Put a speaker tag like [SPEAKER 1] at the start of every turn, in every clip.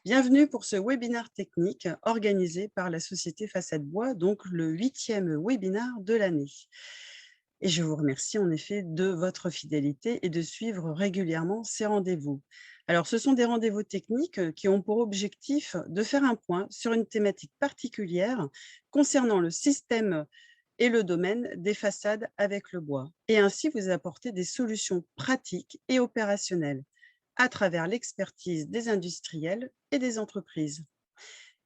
[SPEAKER 1] Bienvenue pour ce webinaire technique organisé par la société Façade Bois, donc le 8e webinaire de l'année. Et je vous remercie en effet de votre fidélité et de suivre régulièrement ces rendez-vous. Alors, ce sont des rendez-vous techniques qui ont pour objectif de faire un point sur une thématique particulière concernant le système et le domaine des façades avec le bois, et ainsi vous apporter des solutions pratiques et opérationnelles à travers l'expertise des industriels et des entreprises.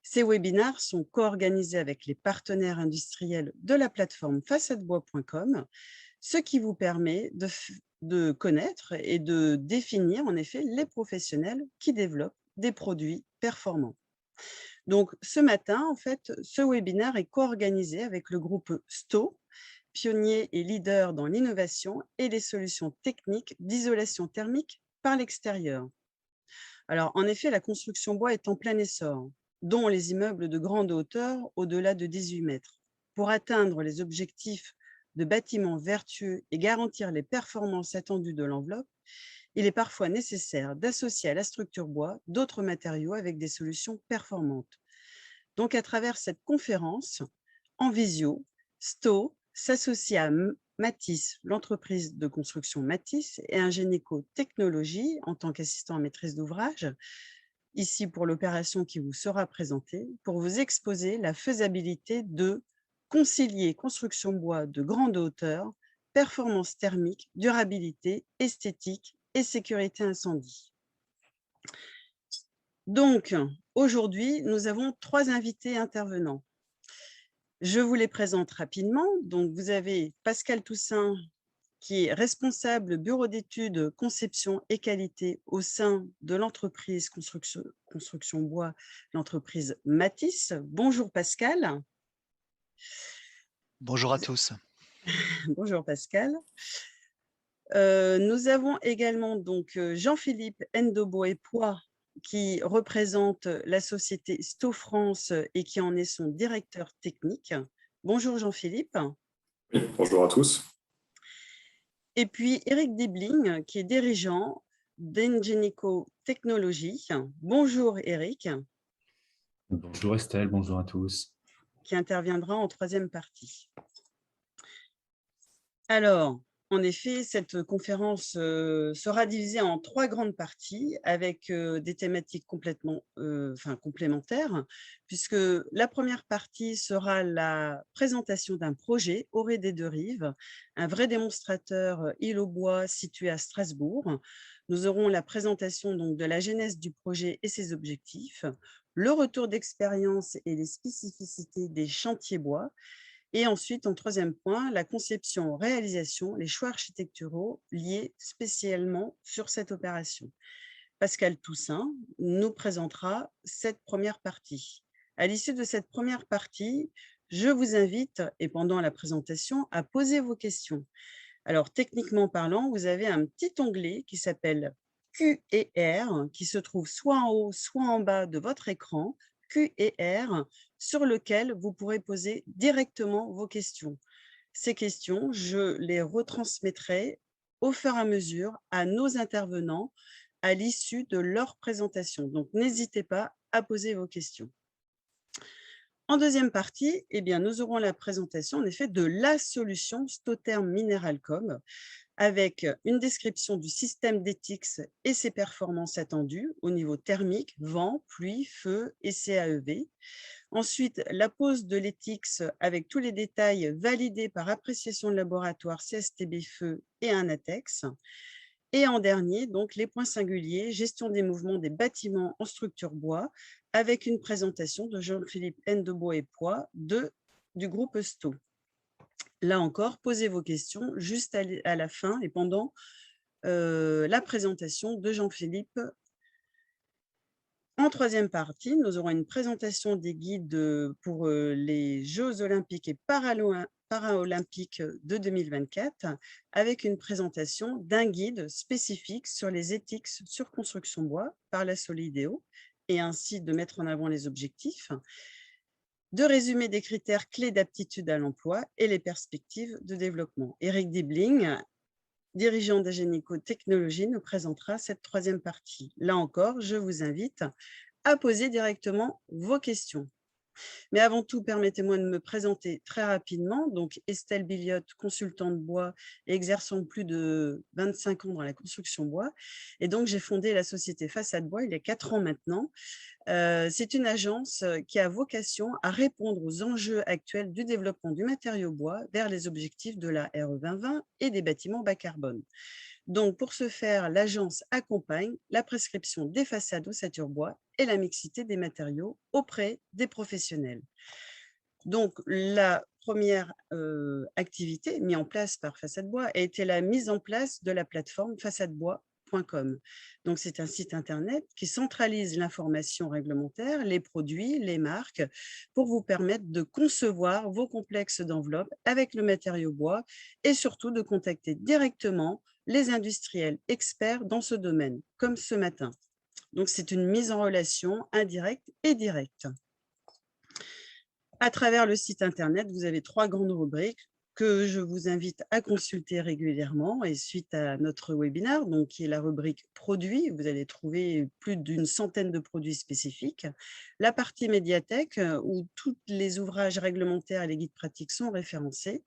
[SPEAKER 1] Ces webinaires sont co-organisés avec les partenaires industriels de la plateforme façadebois.com, ce qui vous permet de connaître et de définir en effet les professionnels qui développent des produits performants. Donc ce matin, en fait, ce webinaire est co-organisé avec le groupe STO, pionnier et leader dans l'innovation et les solutions techniques d'isolation thermique par l'extérieur. Alors, en effet, la construction bois est en plein essor, dont les immeubles de grande hauteur au-delà de 18 mètres. Pour atteindre les objectifs de bâtiments vertueux et garantir les performances attendues de l'enveloppe, il est parfois nécessaire d'associer à la structure bois d'autres matériaux avec des solutions performantes. Donc, à travers cette conférence, en visio, STO s'associe à Matisse, l'entreprise de construction Matisse, et Ingénico Technologies en tant qu'assistant à maîtrise d'ouvrage, ici pour l'opération qui vous sera présentée, pour vous exposer la faisabilité de concilier construction bois de grande hauteur, performance thermique, durabilité, esthétique et sécurité incendie. Donc, aujourd'hui, nous avons 3 invités intervenants. Je vous les présente rapidement. Donc, vous avez Pascal Toussaint, qui est responsable bureau d'études, conception et qualité au sein de l'entreprise construction bois, l'entreprise Matisse. Bonjour Pascal.
[SPEAKER 2] Bonjour à tous.
[SPEAKER 1] Bonjour Pascal. Nous avons également donc Jean-Philippe Ndobo-Epoix, qui représente la société STO France et qui en est son directeur technique. Bonjour Jean-Philippe.
[SPEAKER 3] Oui, bonjour à tous.
[SPEAKER 1] Et puis Eric Dibling, qui est dirigeant d'Engenico Technologies. Bonjour Eric.
[SPEAKER 4] Bonjour Estelle, bonjour à tous.
[SPEAKER 1] Qui interviendra en 3e partie. Alors, en effet, cette conférence sera divisée en 3 grandes parties avec des thématiques complètement complémentaires, puisque la première partie sera la présentation d'un projet Orée des Deux Rives, un vrai démonstrateur île au bois situé à Strasbourg. Nous aurons la présentation donc de la genèse du projet et ses objectifs, le retour d'expérience et les spécificités des chantiers bois. Et ensuite, en 3e point, la conception, réalisation, les choix architecturaux liés spécialement sur cette opération. Pascal Toussaint nous présentera cette première partie. À l'issue de cette première partie, je vous invite, et pendant la présentation, à poser vos questions. Alors, techniquement parlant, vous avez un petit onglet qui s'appelle Q et R, qui se trouve soit en haut, soit en bas de votre écran, Q et R, sur lequel vous pourrez poser directement vos questions. Ces questions, je les retransmettrai au fur et à mesure à nos intervenants à l'issue de leur présentation. Donc, n'hésitez pas à poser vos questions. En 2e partie, nous aurons la présentation en effet de la solution Stotherm Mineralcom, avec une description du système d'ETICS et ses performances attendues au niveau thermique, vent, pluie, feu et CAEV. Ensuite, la pose de l'ETICS avec tous les détails validés par appréciation de laboratoire CSTB Feu et un ATEX. Et en dernier, donc, les points singuliers, gestion des mouvements des bâtiments en structure bois, avec une présentation de Jean-Philippe Ndobo-Epoix du groupe STO. Là encore, posez vos questions juste à la fin et pendant la présentation de Jean-Philippe. En 3e partie, nous aurons une présentation des guides pour les Jeux olympiques et paralympiques de 2024 avec une présentation d'un guide spécifique sur les éthiques sur construction bois par la Solideo et ainsi de mettre en avant les objectifs, de résumer des critères clés d'aptitude à l'emploi et les perspectives de développement. Eric Dibling, dirigeant d'Ingenico Technologies, nous présentera cette 3e partie. Là encore, je vous invite à poser directement vos questions. Mais avant tout, permettez-moi de me présenter très rapidement. Donc, Estelle Biliotte, consultante bois, exerçant plus de 25 ans dans la construction bois. Et donc, j'ai fondé la société Façade Bois il y a 4 ans maintenant. C'est une agence qui a vocation à répondre aux enjeux actuels du développement du matériau bois vers les objectifs de la RE 2020 et des bâtiments bas carbone. Donc, pour ce faire, l'agence accompagne la prescription des façades ossature bois et la mixité des matériaux auprès des professionnels. Donc, la première activité mise en place par Façade Bois a été la mise en place de la plateforme façadebois.com. Donc, c'est un site internet qui centralise l'information réglementaire, les produits, les marques, pour vous permettre de concevoir vos complexes d'enveloppe avec le matériau bois et surtout de contacter directement les industriels experts dans ce domaine, comme ce matin. Donc, c'est une mise en relation indirecte et directe. À travers le site internet, vous avez 3 grandes rubriques que je vous invite à consulter régulièrement et suite à notre webinaire, donc qui est la rubrique produits. Vous allez trouver plus d'une centaine de produits spécifiques. La partie médiathèque, où tous les ouvrages réglementaires et les guides pratiques sont référencés.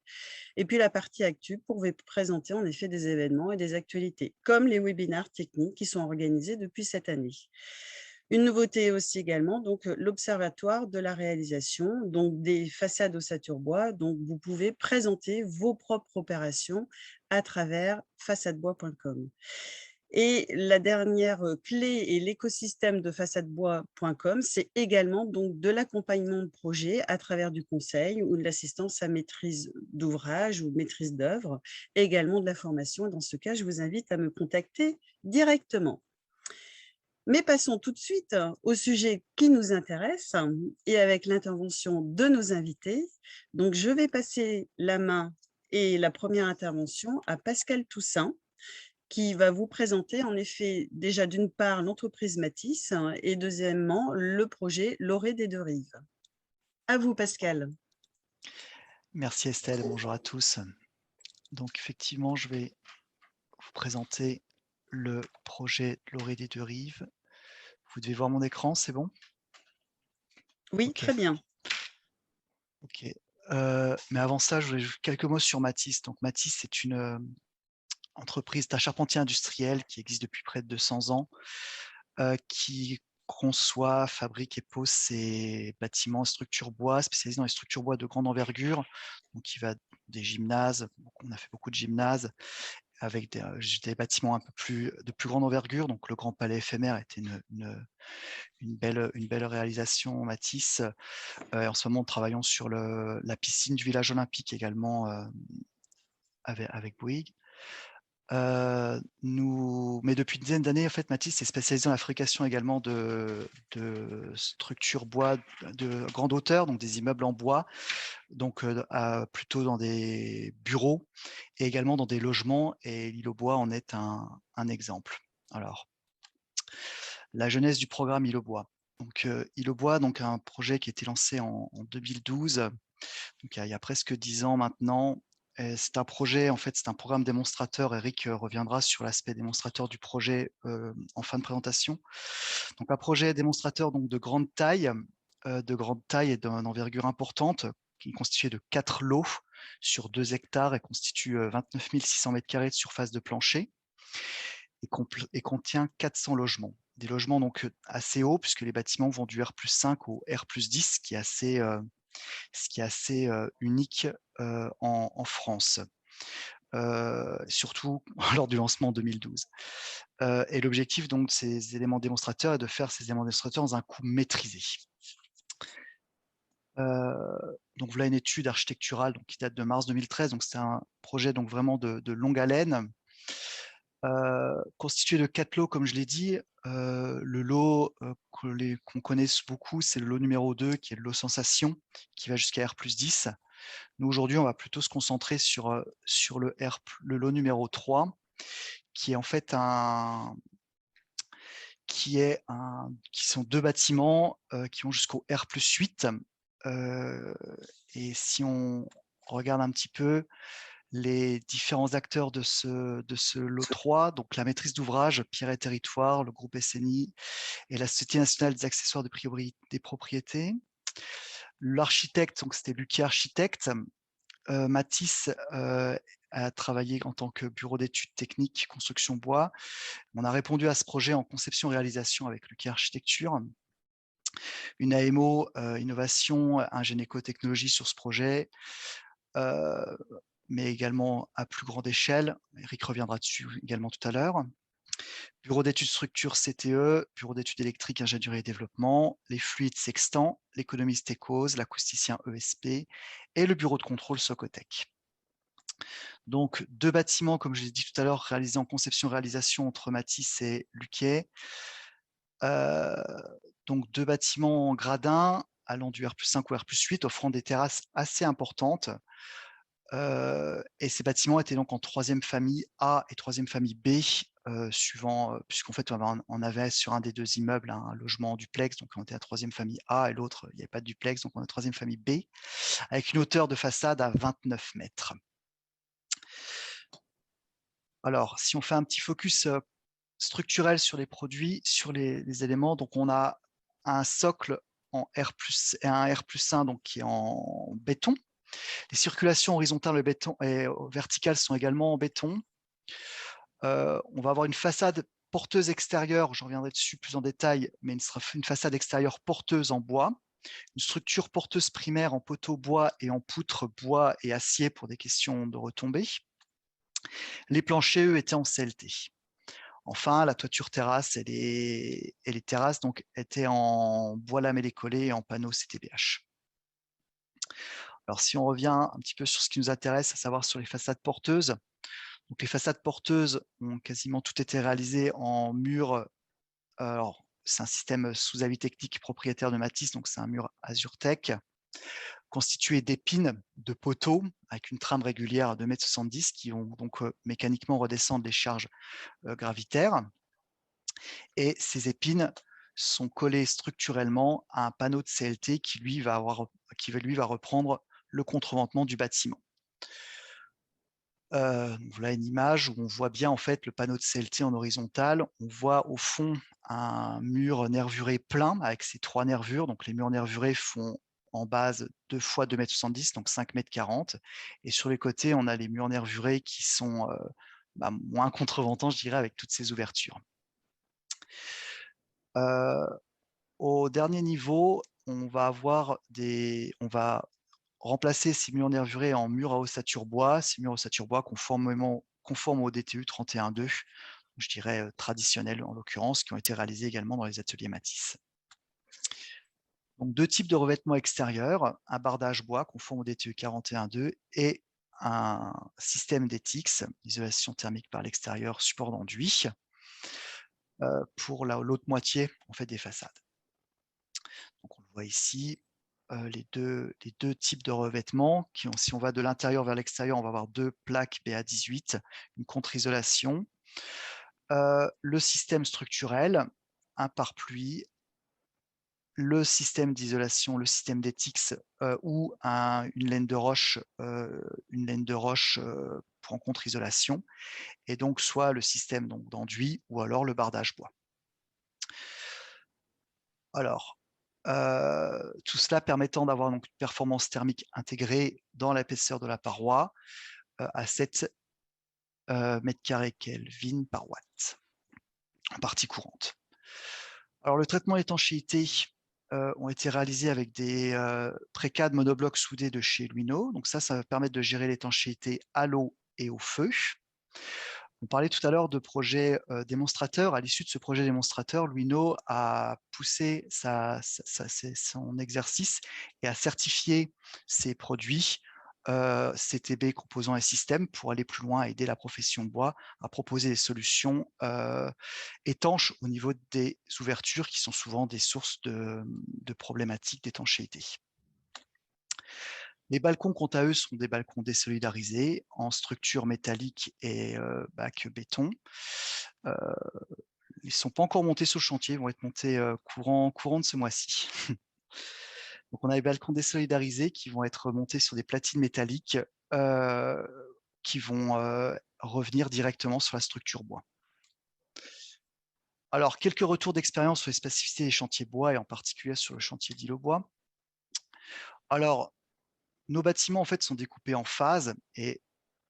[SPEAKER 1] Et puis la partie actu pour vous présenter en effet des événements et des actualités, comme les webinaires techniques qui sont organisés depuis cette année. Une nouveauté aussi également, donc l'observatoire de la réalisation, donc des façades ossature bois. Donc vous pouvez présenter vos propres opérations à travers façadebois.com. Et la dernière clé et l'écosystème de façadebois.com, c'est également donc de l'accompagnement de projet à travers du conseil ou de l'assistance à maîtrise d'ouvrage ou maîtrise d'œuvre, et également de la formation. Et dans ce cas, je vous invite à me contacter directement. Mais passons tout de suite au sujet qui nous intéresse et avec l'intervention de nos invités. Donc, je vais passer la main et la première intervention à Pascal Toussaint, qui va vous présenter en effet déjà d'une part l'entreprise Matisse et deuxièmement le projet L'Orée des Deux Rives. À vous Pascal.
[SPEAKER 2] Merci Estelle, bonjour à tous. Donc effectivement, je vais vous présenter le projet L'Orée des Deux Rives. Vous devez voir mon écran, c'est bon?
[SPEAKER 1] Oui,
[SPEAKER 2] Ok.
[SPEAKER 1] très bien.
[SPEAKER 2] Ok. Mais avant ça, je voulais quelques mots sur Matisse. Donc Matisse, c'est une entreprise d'un charpentier industriel qui existe depuis près de 200 ans, qui conçoit, fabrique et pose ses bâtiments et structures bois, spécialisés dans les structures bois de grande envergure. Donc, il va des gymnases, on a fait beaucoup de gymnases, avec des bâtiments de plus grande envergure. Donc, le Grand Palais éphémère était une belle réalisation Matisse. En ce moment, nous travaillons sur la piscine du village olympique également avec Bouygues. Mais depuis une dizaine d'années, en fait, Matisse est spécialisé dans la fabrication également de structures bois de grande hauteur, donc des immeubles en bois, donc plutôt dans des bureaux et également dans des logements. Et l'île aux bois en est un exemple. Alors, la genèse du programme île aux bois. Donc, île aux bois, donc un projet qui a été lancé en 2012, donc il y a presque 10 ans maintenant. C'est un projet, en fait, c'est un programme démonstrateur. Eric reviendra sur l'aspect démonstrateur du projet en fin de présentation. Donc, un projet démonstrateur donc, de grande taille et d'envergure importante, qui est constitué de 4 lots sur 2 hectares et constitue 29 600 m² de surface de plancher et contient 400 logements. Des logements donc assez hauts, puisque les bâtiments vont du R+5 au R+10, ce qui est assez unique en France, surtout lors du lancement en 2012. Et l'objectif donc de ces éléments démonstrateurs est de faire ces éléments démonstrateurs dans un coût maîtrisé. Donc voilà une étude architecturale donc, qui date de mars 2013, donc c'est un projet donc vraiment de longue haleine. Constitué de 4 lots, comme je l'ai dit. Le lot qu'on connaît beaucoup, c'est le lot numéro 2, qui est le lot sensation, qui va jusqu'à R+10. Nous, aujourd'hui, on va plutôt se concentrer sur le lot numéro 3, qui est en fait qui sont 2 bâtiments qui vont jusqu'au R+8. Et si on regarde un petit peu, les différents acteurs de ce lot 3, donc la maîtrise d'ouvrage, Pierre et Territoire, le groupe SNI et la Société nationale des accessoires des propriétés. L'architecte, donc c'était Lucky Architecte. Matisse a travaillé en tant que bureau d'études techniques, construction bois. On a répondu à ce projet en conception-réalisation avec Lucky Architecture. Une AMO, innovation, un gynéco-technologie sur ce projet, mais également à plus grande échelle. Eric reviendra dessus également tout à l'heure. Bureau d'études structure CTE, bureau d'études électriques, ingénierie et développement, les fluides Sextant, l'économiste Ecos, l'acousticien ESP et le bureau de contrôle Socotec. Donc, 2 bâtiments, comme je l'ai dit tout à l'heure, réalisés en conception-réalisation entre Matisse et Luquet. Donc, 2 bâtiments en gradin, allant du R+5 au R+8, offrant des terrasses assez importantes. Et ces bâtiments étaient donc en 3e famille A et 3e famille B, suivant, puisqu'en fait, on avait sur un des 2 immeubles un logement en duplex, donc on était à 3e famille A, et l'autre, il n'y avait pas de duplex, donc on est 3e famille B, avec une hauteur de façade à 29 mètres. Alors, si on fait un petit focus structurel sur les produits, sur les éléments, donc on a un socle en R+, et un R+1 donc, qui est en béton. Les circulations horizontales et verticales sont également en béton. On va avoir une façade porteuse extérieure, je reviendrai dessus plus en détail, mais une façade extérieure porteuse en bois, une structure porteuse primaire en poteau bois et en poutre bois et acier pour des questions de retombées. Les planchers, eux, étaient en CLT. Enfin, la toiture terrasse et les terrasses donc, étaient en bois lamellé collé et en panneaux CTBH. Alors, si on revient un petit peu sur ce qui nous intéresse, à savoir sur les façades porteuses, donc les façades porteuses ont quasiment tout été réalisées en mur. Alors, c'est un système sous avis technique propriétaire de Matisse, donc c'est un mur AzurTech, constitué d'épines, de poteaux, avec une trame régulière de 2,70 m qui vont donc mécaniquement redescendre les charges gravitaires. Et ces épines sont collées structurellement à un panneau de CLT qui, lui, va reprendre le contreventement du bâtiment. Voilà une image où on voit bien en fait le panneau de CLT en horizontal. On voit au fond un mur nervuré plein avec ces 3 nervures. Donc les murs nervurés font en base 2 fois 2,70 m, donc 5,40 m. Et sur les côtés, on a les murs nervurés qui sont moins contreventants, je dirais, avec toutes ces ouvertures. Au dernier niveau, on va remplacer ces murs nervurés en murs à ossature bois, ces murs à ossature bois conformes au DTU 31.2, je dirais traditionnels en l'occurrence, qui ont été réalisés également dans les ateliers Matisse. Donc 2 types de revêtements extérieurs, un bardage bois conforme au DTU 41.2 et un système DTX, isolation thermique par l'extérieur, support d'enduit, pour l'autre moitié en fait, des façades. Donc on le voit ici, les deux types de revêtements qui ont, si on va de l'intérieur vers l'extérieur, on va avoir 2 plaques BA18, une contre-isolation, le système structurel, un pare-pluie, le système d'isolation, le système DTX ou une laine de roche pour en contre-isolation, et donc soit le système d'enduit ou alors le bardage bois. Alors, tout cela permettant d'avoir donc une performance thermique intégrée dans l'épaisseur de la paroi à 7 mètres carrés Kelvin par watt en partie courante. Alors, le traitement d'étanchéité ont été réalisés avec des précades monoblocs soudés de chez Luino. Donc ça va permettre de gérer l'étanchéité à l'eau et au feu. On parlait tout à l'heure de projet démonstrateur. À l'issue de ce projet démonstrateur, Luino a poussé son exercice et a certifié ses produits CTB, composants et systèmes pour aller plus loin et aider la profession bois à proposer des solutions étanches au niveau des ouvertures qui sont souvent des sources de problématiques d'étanchéité. Les balcons, quant à eux, sont des balcons désolidarisés en structure métallique et bac béton. Ils ne sont pas encore montés sur le chantier, ils vont être montés courant de ce mois-ci. Donc, on a les balcons désolidarisés qui vont être montés sur des platines métalliques qui vont revenir directement sur la structure bois. Alors, quelques retours d'expérience sur les spécificités des chantiers bois et en particulier sur le chantier d'Île aux Bois. Alors, nos bâtiments en fait sont découpés en phases et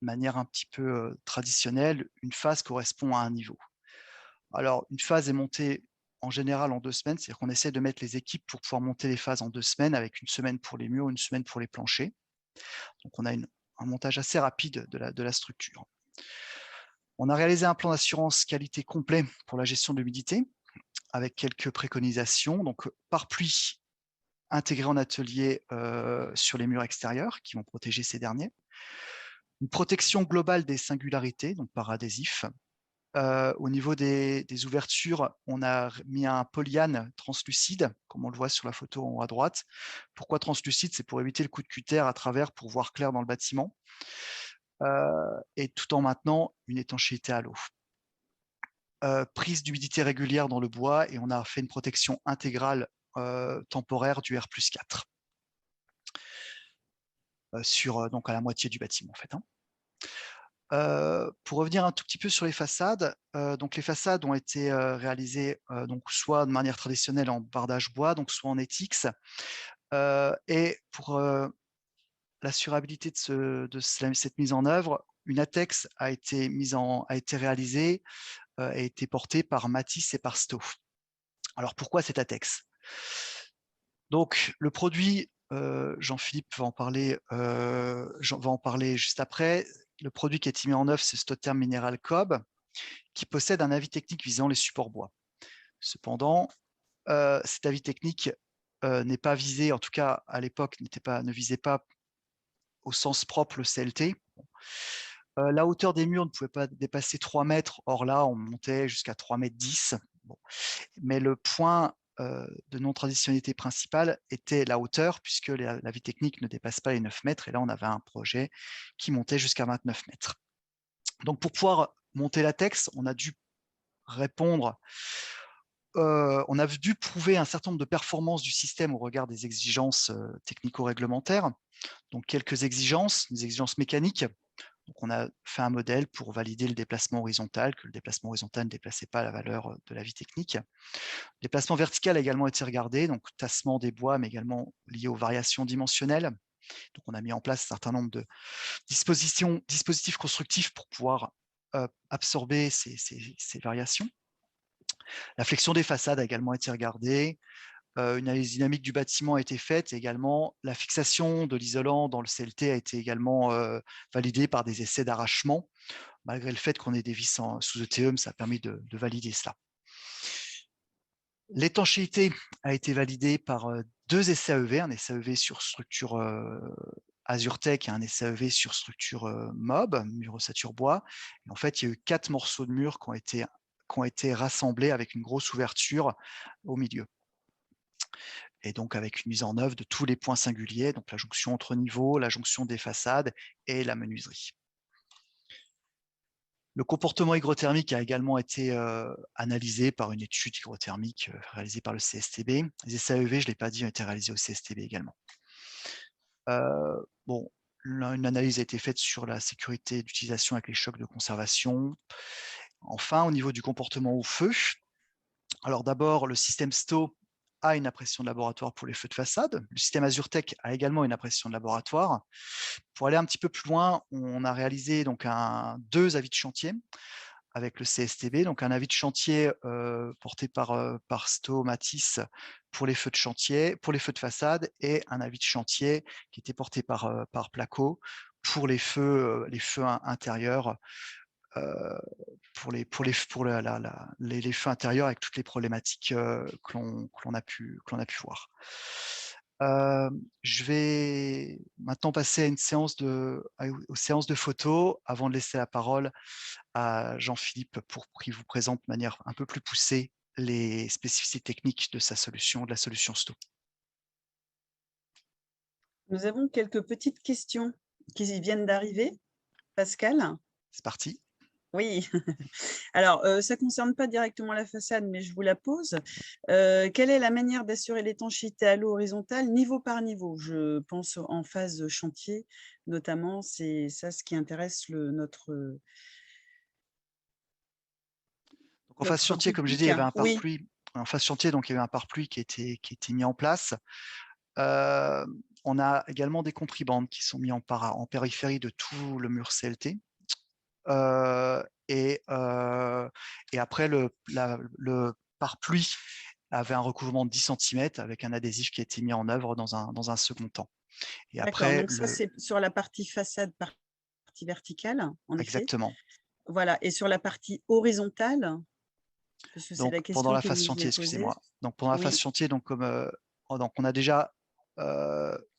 [SPEAKER 2] de manière un petit peu traditionnelle, une phase correspond à un niveau. Alors, une phase est montée en général en 2 semaines, c'est-à-dire qu'on essaie de mettre les équipes pour pouvoir monter les phases en 2 semaines, avec une semaine pour les murs, une semaine pour les planchers. Donc, on a un montage assez rapide de la structure. On a réalisé un plan d'assurance qualité complet pour la gestion de l'humidité, avec quelques préconisations. Donc, pare-pluie intégré en atelier sur les murs extérieurs, qui vont protéger ces derniers. Une protection globale des singularités, donc par adhésif. Au niveau des ouvertures, on a mis un polyane translucide, comme on le voit sur la photo en haut à droite. Pourquoi translucide? C'est pour éviter le coup de cutter à travers, pour voir clair dans le bâtiment, et tout en maintenant une étanchéité à l'eau. Prise d'humidité régulière dans le bois, et on a fait une protection intégrale temporaire du R+4 sur donc à la moitié du bâtiment en fait. Pour revenir un tout petit peu sur les façades, donc les façades ont été réalisées donc soit de manière traditionnelle en bardage bois, donc soit en ETIX, et pour l'assurabilité de cette mise en œuvre, une ATEX a été réalisée, a été portée par Matisse et par Sto. Alors pourquoi cette ATEX? Donc le produit, Jean-Philippe va en parler juste après. Le produit qui a été mis en œuvre, c'est Stotherm Mineral Cob, qui possède un avis technique visant les supports bois. Cependant, cet avis technique n'est pas visé, en tout cas à l'époque, ne visait pas au sens propre le CLT. La hauteur des murs ne pouvait pas dépasser 3 mètres, or là, on montait jusqu'à 3,10 m. Bon. Mais le point de non-traditionnalité principale était la hauteur, puisque l'avis technique ne dépasse pas les 9 mètres, et là, on avait un projet qui montait jusqu'à 29 mètres. Donc, pour pouvoir monter la TEX, on a dû on a dû prouver un certain nombre de performances du système au regard des exigences technico-réglementaires. Donc, quelques exigences, des exigences mécaniques. Donc, on a fait un modèle pour valider le déplacement horizontal, que le déplacement horizontal ne déplaçait pas la valeur de l'avis technique. Le déplacement vertical a également été regardé, donc tassement des bois, mais également lié aux variations dimensionnelles. Donc, on a mis en place un certain nombre de dispositifs constructifs pour pouvoir absorber ces variations. La flexion des façades a également été regardée. Une analyse dynamique du bâtiment a été faite, et également la fixation de l'isolant dans le CLT a été également validée par des essais d'arrachement. Malgré le fait qu'on ait des vis sous ETEUM, ça a permis de valider cela. L'étanchéité a été validée par 2 essais AEV, un essai AEV sur structure Azurtech et un essai AEV sur structure MOB, mur ossature bois. Et en fait, il y a eu 4 morceaux de mur qui ont été rassemblés avec une grosse ouverture au milieu. Et donc avec une mise en œuvre de tous les points singuliers, donc la jonction entre niveaux, la jonction des façades et la menuiserie. Le comportement hygrothermique a également été analysé par une étude hygrothermique réalisée par le CSTB. Les essais AEV, je ne l'ai pas dit, ont été réalisés au CSTB également. Bon, une analyse a été faite sur la sécurité d'utilisation avec les chocs de conservation. Enfin, au niveau du comportement au feu, alors d'abord, le système STO a une impression de laboratoire pour les feux de façade. Le système Azurtech a également une impression de laboratoire. Pour aller un petit peu plus loin, on a réalisé donc 2 avis de chantier avec le CSTB, donc un avis de chantier porté par Sto Matisse pour les feux de chantier, pour les feux de façade, et un avis de chantier qui était porté par Placo pour les feux intérieurs, pour les feux intérieurs avec toutes les problématiques que l'on a pu voir. Je vais maintenant passer aux séances de photos avant de laisser la parole à Jean-Philippe pour qu'il vous présente de manière un peu plus poussée les spécificités techniques de la solution STO.
[SPEAKER 1] Nous avons quelques petites questions qui viennent d'arriver. Pascal?
[SPEAKER 2] C'est parti.
[SPEAKER 1] Oui. Alors, ça ne concerne pas directement la façade, mais je vous la pose. Quelle est la manière d'assurer l'étanchéité à l'eau horizontale, niveau par niveau? Je pense en phase chantier, notamment, c'est ça ce qui intéresse
[SPEAKER 2] Donc, en phase
[SPEAKER 1] notre
[SPEAKER 2] chantier, comme j'ai dit, il
[SPEAKER 1] public.
[SPEAKER 2] y avait un
[SPEAKER 1] Oui,
[SPEAKER 2] pare-pluie. En phase chantier, donc il y avait un pare-pluie qui était mis en place. Euh, on a également des contribandes qui sont mis en périphérie de tout le mur CLT. Euh, et, euh, et après, le pare-pluie avait un recouvrement de 10 cm avec un adhésif qui a été mis en œuvre dans un second temps. Et
[SPEAKER 1] d'accord.
[SPEAKER 2] après,
[SPEAKER 1] Donc ça, c'est sur la partie façade, partie verticale, en effet.
[SPEAKER 2] exactement.
[SPEAKER 1] Voilà, et sur la partie horizontale, parce que c'est
[SPEAKER 2] Donc,
[SPEAKER 1] la
[SPEAKER 2] pendant
[SPEAKER 1] question
[SPEAKER 2] la
[SPEAKER 1] qui
[SPEAKER 2] phase
[SPEAKER 1] nous
[SPEAKER 2] chantier,
[SPEAKER 1] est posée.
[SPEAKER 2] excusez-moi. Donc, pendant la phase
[SPEAKER 1] Oui,
[SPEAKER 2] chantier, donc on a déjà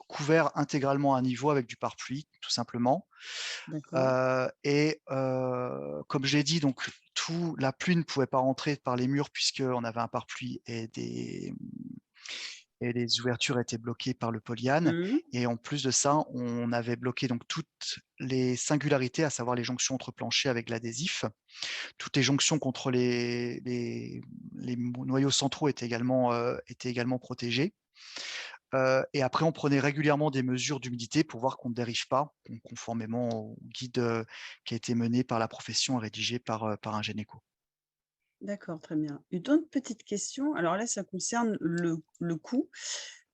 [SPEAKER 2] couvert intégralement un niveau avec du pare-pluie, tout simplement.
[SPEAKER 1] d'accord.
[SPEAKER 2] Comme je l'ai dit, donc la pluie ne pouvait pas rentrer par les murs puisqu'on avait un pare-pluie et les ouvertures étaient bloquées par le polyane.
[SPEAKER 1] Mmh.
[SPEAKER 2] Et en plus de ça, on avait bloqué donc toutes les singularités, à savoir les jonctions entre planchers avec l'adhésif. Toutes les jonctions contre les noyaux centraux étaient également protégées. Et après, on prenait régulièrement des mesures d'humidité pour voir qu'on ne dérive pas, conformément au guide qui a été mené par la profession et rédigé par un gynéco.
[SPEAKER 1] D'accord, très bien. Une autre petite question, alors là, ça concerne le coût,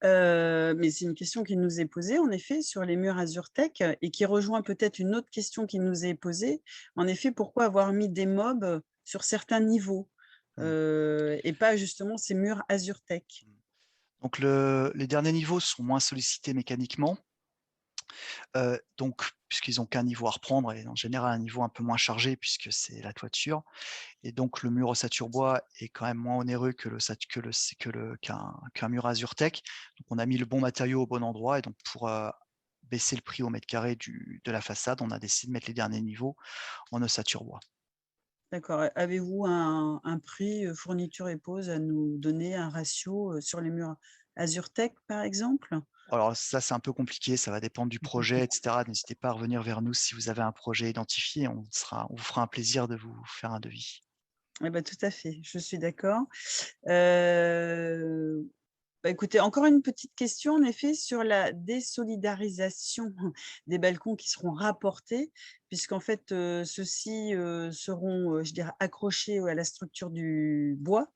[SPEAKER 1] mais c'est une question qui nous est posée, en effet, sur les murs AzurTech et qui rejoint peut-être une autre question qui nous est posée. En effet, pourquoi avoir mis des mobs sur certains niveaux,
[SPEAKER 2] Mm.
[SPEAKER 1] et pas justement ces murs AzurTech?
[SPEAKER 2] Donc, les derniers niveaux sont moins sollicités mécaniquement. Donc, puisqu'ils n'ont qu'un niveau à reprendre et en général un niveau un peu moins chargé puisque c'est la toiture. Et donc, le mur ossature bois est quand même moins onéreux qu'un mur AzurTech. Donc, on a mis le bon matériau au bon endroit. Et donc, pour baisser le prix au mètre carré de la façade, on a décidé de mettre les derniers niveaux en ossature bois.
[SPEAKER 1] D'accord. Avez-vous un prix, fourniture et pose à nous donner, un ratio, sur les murs AzurTech, par exemple?
[SPEAKER 2] Alors ça, c'est un peu compliqué, ça va dépendre du projet, etc. N'hésitez pas à revenir vers nous si vous avez un projet identifié, on vous fera un plaisir de vous faire un devis.
[SPEAKER 1] Eh bah, tout à fait, je suis d'accord. Heu, Bah, écoutez, encore une petite question, en effet, sur la désolidarisation des balcons qui seront rapportés, puisqu'en fait, ceux-ci, seront, je dirais, accrochés à la structure du bois.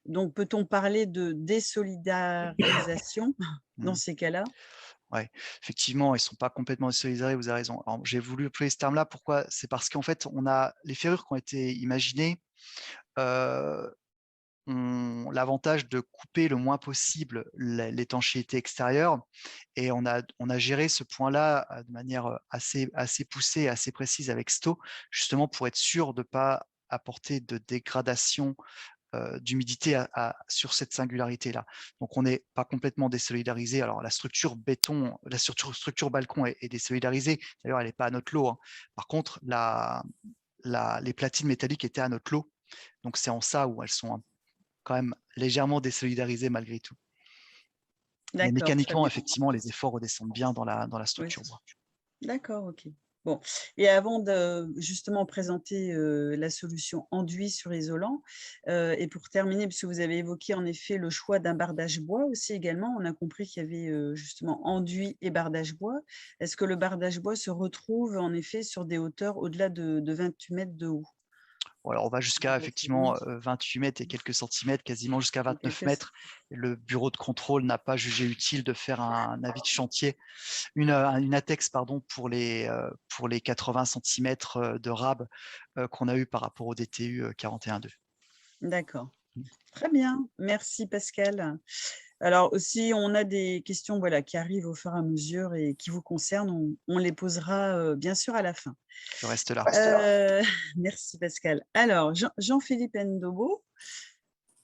[SPEAKER 1] Donc peut-on parler de désolidarisation dans
[SPEAKER 2] Mm.
[SPEAKER 1] ces cas-là?
[SPEAKER 2] Ouais, effectivement, ils ne sont pas complètement solidaires, vous avez raison. Alors, j'ai voulu employer ce terme-là, pourquoi? C'est parce qu'en fait, on a les ferrures qui ont été imaginées, euh, ont l'avantage de couper le moins possible l'étanchéité extérieure, et on a géré ce point-là de manière assez poussée, assez précise avec Sto, justement pour être sûr de ne pas apporter de dégradation d'humidité sur cette singularité-là. Donc, on n'est pas complètement désolidarisé. Alors, la structure béton, la structure balcon est désolidarisée. D'ailleurs, elle n'est pas à notre lot, hein. Par contre, les platines métalliques étaient à notre lot. Donc, c'est en ça où elles sont quand même légèrement désolidarisées malgré tout. Mais
[SPEAKER 1] D'accord, très
[SPEAKER 2] mécaniquement,
[SPEAKER 1] bien.
[SPEAKER 2] effectivement, les efforts redescendent bien dans la
[SPEAKER 1] Oui,
[SPEAKER 2] structure bois.
[SPEAKER 1] d'accord, OK. Bon, et avant de justement présenter, la solution enduit sur isolant, et pour terminer, puisque vous avez évoqué en effet le choix d'un bardage bois aussi également, on a compris qu'il y avait, justement enduit et bardage bois. Est-ce que le bardage bois se retrouve en effet sur des hauteurs au-delà de 28 mètres de haut?
[SPEAKER 2] Bon, alors, on va jusqu'à effectivement 28 mètres et quelques centimètres, quasiment jusqu'à 29 mètres. Le bureau de contrôle n'a pas jugé utile de faire un avis de chantier, une ATEX pardon, pour les 80 centimètres de rab qu'on a eu par rapport au DTU 41.2.
[SPEAKER 1] D'accord. Très bien, merci Pascal. Alors si on a des questions, voilà, qui arrivent au fur et à mesure et qui vous concernent, on les posera, bien sûr à la fin.
[SPEAKER 2] Je reste là.
[SPEAKER 1] Merci Pascal. Alors Jean-Philippe Ndobo,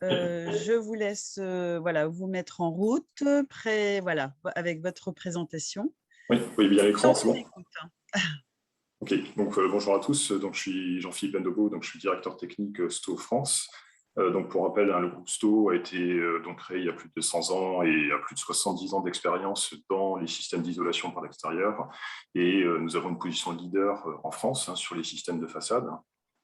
[SPEAKER 1] je vous laisse, voilà, vous mettre en route, prêt, voilà, avec votre présentation.
[SPEAKER 3] Oui, vous voyez bien l'écran,
[SPEAKER 1] On
[SPEAKER 3] c'est
[SPEAKER 1] vous
[SPEAKER 3] bon?
[SPEAKER 1] écoute, hein.
[SPEAKER 3] Ok, donc bonjour à tous. Donc, je suis Jean-Philippe Bendobo, donc je suis directeur technique Sto France. Donc, pour rappel, hein, le groupe Sto a été donc créé il y a plus de 200 ans et a plus de 70 ans d'expérience dans les systèmes d'isolation par l'extérieur. Et nous avons une position leader en France, hein, sur les systèmes de façade.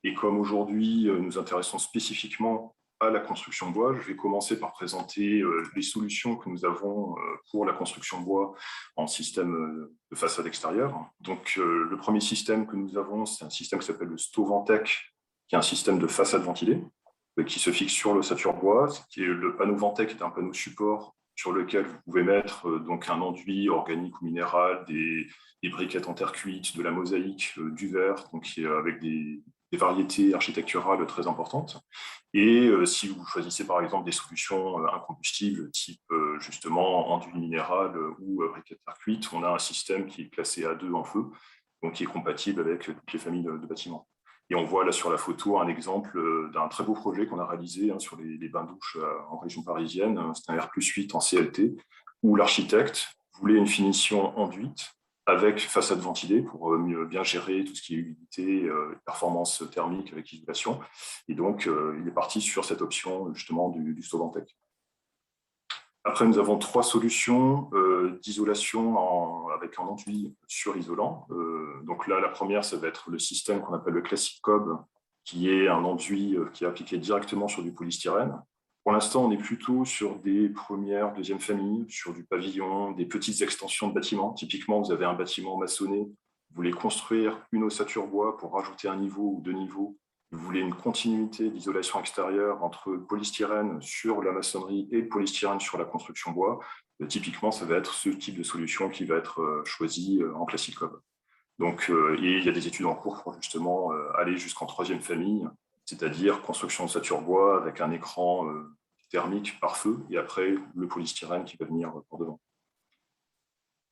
[SPEAKER 3] Et comme aujourd'hui, nous nous intéressons spécifiquement à la construction bois, je vais commencer par présenter les solutions que nous avons pour la construction bois en système de façade extérieure. Donc, le premier système que nous avons, c'est un système qui s'appelle le Stovantec, qui est un système de façade ventilée, qui se fixe sur l'ossature bois. Le panneau Ventec est un panneau support sur lequel vous pouvez mettre donc un enduit organique ou minéral, des briquettes en terre cuite, de la mosaïque, du verre, donc avec des variétés architecturales très importantes. Et si vous choisissez par exemple des solutions incombustibles, type justement enduit minéral ou briquettes terre cuite, on a un système qui est classé A2 en feu, donc qui est compatible avec toutes les familles de bâtiments. Et on voit là sur la photo un exemple d'un très beau projet qu'on a réalisé sur les bains-douches en région parisienne. C'est un R+8 en CLT, où l'architecte voulait une finition enduite avec façade ventilée pour bien gérer tout ce qui est humidité, performance thermique avec isolation. Et donc, il est parti sur cette option justement du Stovantec. Après, nous avons 3 solutions d'isolation avec un enduit sur-isolant. Donc là, la première, ça va être le système qu'on appelle le Classic Cob, qui est un enduit qui est appliqué directement sur du polystyrène. Pour l'instant, on est plutôt sur des premières, deuxième familles, sur du pavillon, des petites extensions de bâtiments. Typiquement, vous avez un bâtiment maçonné, vous voulez construire une ossature bois pour rajouter un niveau ou 2 niveaux. Vous voulez une continuité d'isolation extérieure entre polystyrène sur la maçonnerie et polystyrène sur la construction bois. Typiquement, ça va être ce type de solution qui va être choisi en Classic Cob. Donc, et il y a des études en cours pour justement aller jusqu'en 3e famille, c'est-à-dire construction de ossature bois avec un écran thermique par feu et après le polystyrène qui va venir pour devant.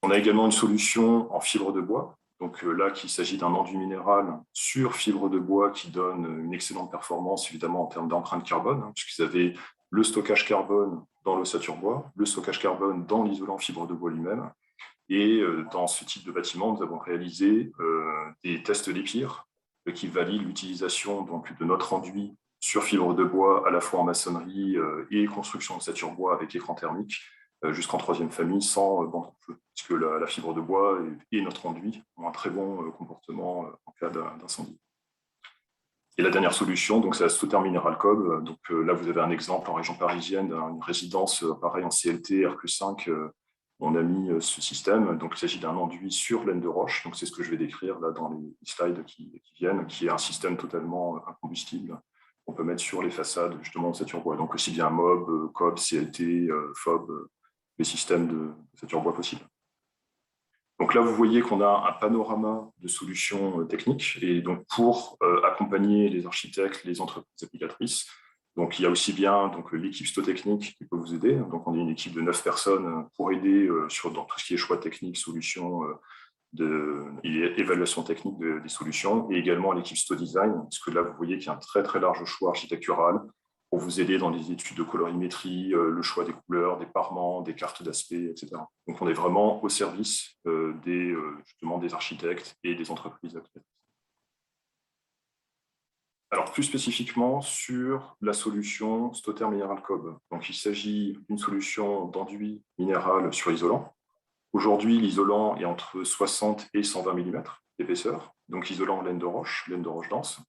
[SPEAKER 3] On a également une solution en fibre de bois. Donc là, qu'il s'agit d'un enduit minéral sur fibre de bois qui donne une excellente performance, évidemment, en termes d'empreinte carbone, puisque vous avez le stockage carbone dans l'ossature bois, le stockage carbone dans l'isolant fibre de bois lui-même. Et dans ce type de bâtiment, nous avons réalisé des tests d'EPIR qui valident l'utilisation de notre enduit sur fibre de bois, à la fois en maçonnerie et construction d'ossature bois avec écran thermique, jusqu'en 3e famille sans bande de feu, puisque la fibre de bois et notre enduit ont un très bon comportement en cas d'incendie. Et la dernière solution, donc c'est la Stauter Mineral Cob. Donc là, vous avez un exemple en région parisienne, une résidence pareil en CLT R+5. On a mis ce système. Donc il s'agit d'un enduit sur laine de roche. Donc c'est ce que je vais décrire là dans les slides qui viennent, qui est un système totalement incombustible qu'on peut mettre sur les façades justement de ossature bois. Donc aussi bien MOB, COB, CLT, FOB, les systèmes de ossature bois possibles. Donc là, vous voyez qu'on a un panorama de solutions techniques et donc pour accompagner les architectes, les entreprises applicatrices. Donc il y a aussi bien l'équipe Stotechnique qui peut vous aider. Donc on est une équipe de 9 personnes pour aider dans tout ce qui est choix technique, solutions et évaluation technique des solutions, et également l'équipe Stodesign, parce que là vous voyez qu'il y a un très très large choix architectural pour vous aider dans les études de colorimétrie, le choix des couleurs, des parements, des cartes d'aspect, etc. Donc, on est vraiment au service justement des architectes et des entreprises applicatrices. Alors, plus spécifiquement sur la solution Stauter Mineral Cob. Donc, il s'agit d'une solution d'enduit minéral sur isolant. Aujourd'hui, l'isolant est entre 60 et 120 mm d'épaisseur, donc isolant laine de roche dense.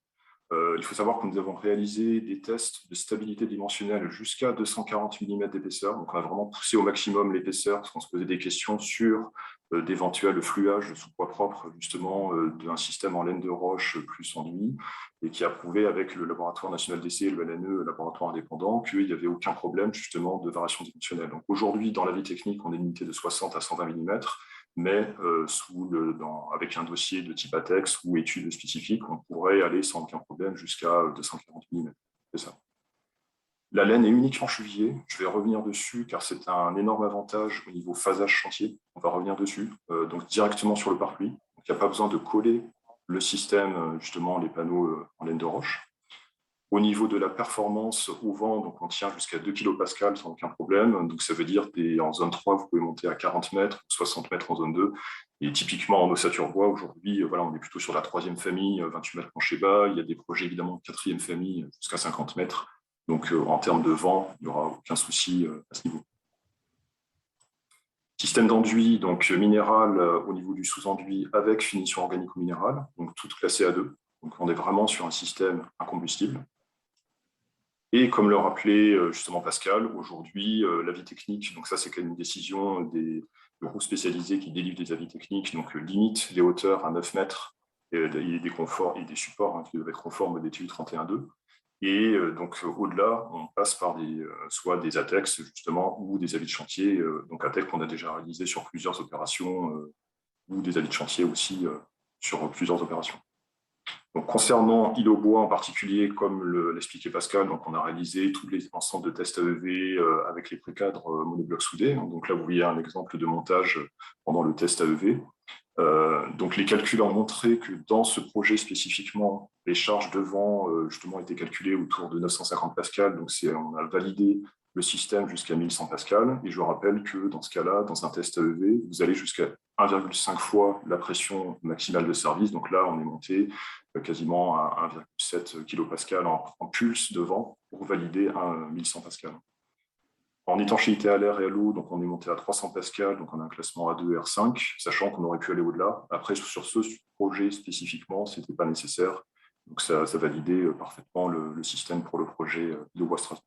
[SPEAKER 3] Il faut savoir que nous avons réalisé des tests de stabilité dimensionnelle jusqu'à 240 mm d'épaisseur. Donc, on a vraiment poussé au maximum l'épaisseur parce qu'on se posait des questions sur d'éventuels fluages sous poids propre, justement, d'un système en laine de roche plus enduit, et qui a prouvé avec le laboratoire national d'essai et le LNE, le laboratoire indépendant, qu'il n'y avait aucun problème, justement, de variation dimensionnelle. Donc, aujourd'hui, dans la vie technique, on est limité de 60 à 120 mm. Mais avec un dossier de type ATEX ou études spécifiques, on pourrait aller sans aucun problème jusqu'à 240 mm. C'est ça. La laine est uniquement chevillée. Je vais revenir dessus car c'est un énorme avantage au niveau phasage chantier. On va revenir dessus, donc directement sur le pare-pluie. Il n'y a pas besoin de coller le système, justement, les panneaux en laine de roche. Au niveau de la performance au vent, donc on tient jusqu'à 2 kPa sans aucun problème. Donc ça veut dire qu'en zone 3, vous pouvez monter à 40 mètres, 60 mètres en zone 2. Et typiquement en ossature bois, aujourd'hui, voilà, on est plutôt sur la 3e famille, 28 mètres plancher bas. Il y a des projets évidemment de 4e famille jusqu'à 50 mètres. Donc en termes de vent, il n'y aura aucun souci à ce niveau. Système d'enduit, donc minéral au niveau du sous-enduit avec finition organique ou minérale, donc toutes classées à 2. Donc, on est vraiment sur un système incombustible. Et comme le rappelait justement Pascal, aujourd'hui, l'avis technique, donc ça c'est quand même une décision des groupes spécialisés qui délivrent des avis techniques, donc limite les hauteurs à 9 mètres et des conforts et des supports qui doivent être conformes au DTU 31.2. Et donc au-delà, on passe par soit des ATEX justement ou des avis de chantier, donc ATEX qu'on a déjà réalisé sur plusieurs opérations ou des avis de chantier aussi sur plusieurs opérations. Donc, concernant île au bois en particulier, comme l'expliquait Pascal, donc on a réalisé tous les ensembles de tests AEV avec les précadres monoblocs soudés. Donc là, vous voyez un exemple de montage pendant le test AEV. Donc les calculs ont montré que dans ce projet spécifiquement, les charges de vent justement étaient calculées autour de 950 pascal. Donc on a validé le système jusqu'à 1100 pascal. Et je rappelle que dans ce cas-là, dans un test AEV, vous allez jusqu'à 1,5 fois la pression maximale de service. Donc là, on est monté quasiment à 1,7 kPa en pulse de vent pour valider un 1100 pascal. En étanchéité à l'air et à l'eau, donc on est monté à 300 pascal, donc on a un classement A2 et R5, sachant qu'on aurait pu aller au-delà. Après, sur ce projet spécifiquement, ce n'était pas nécessaire. Donc ça validait parfaitement le système pour le projet de Bois-Strasbourg.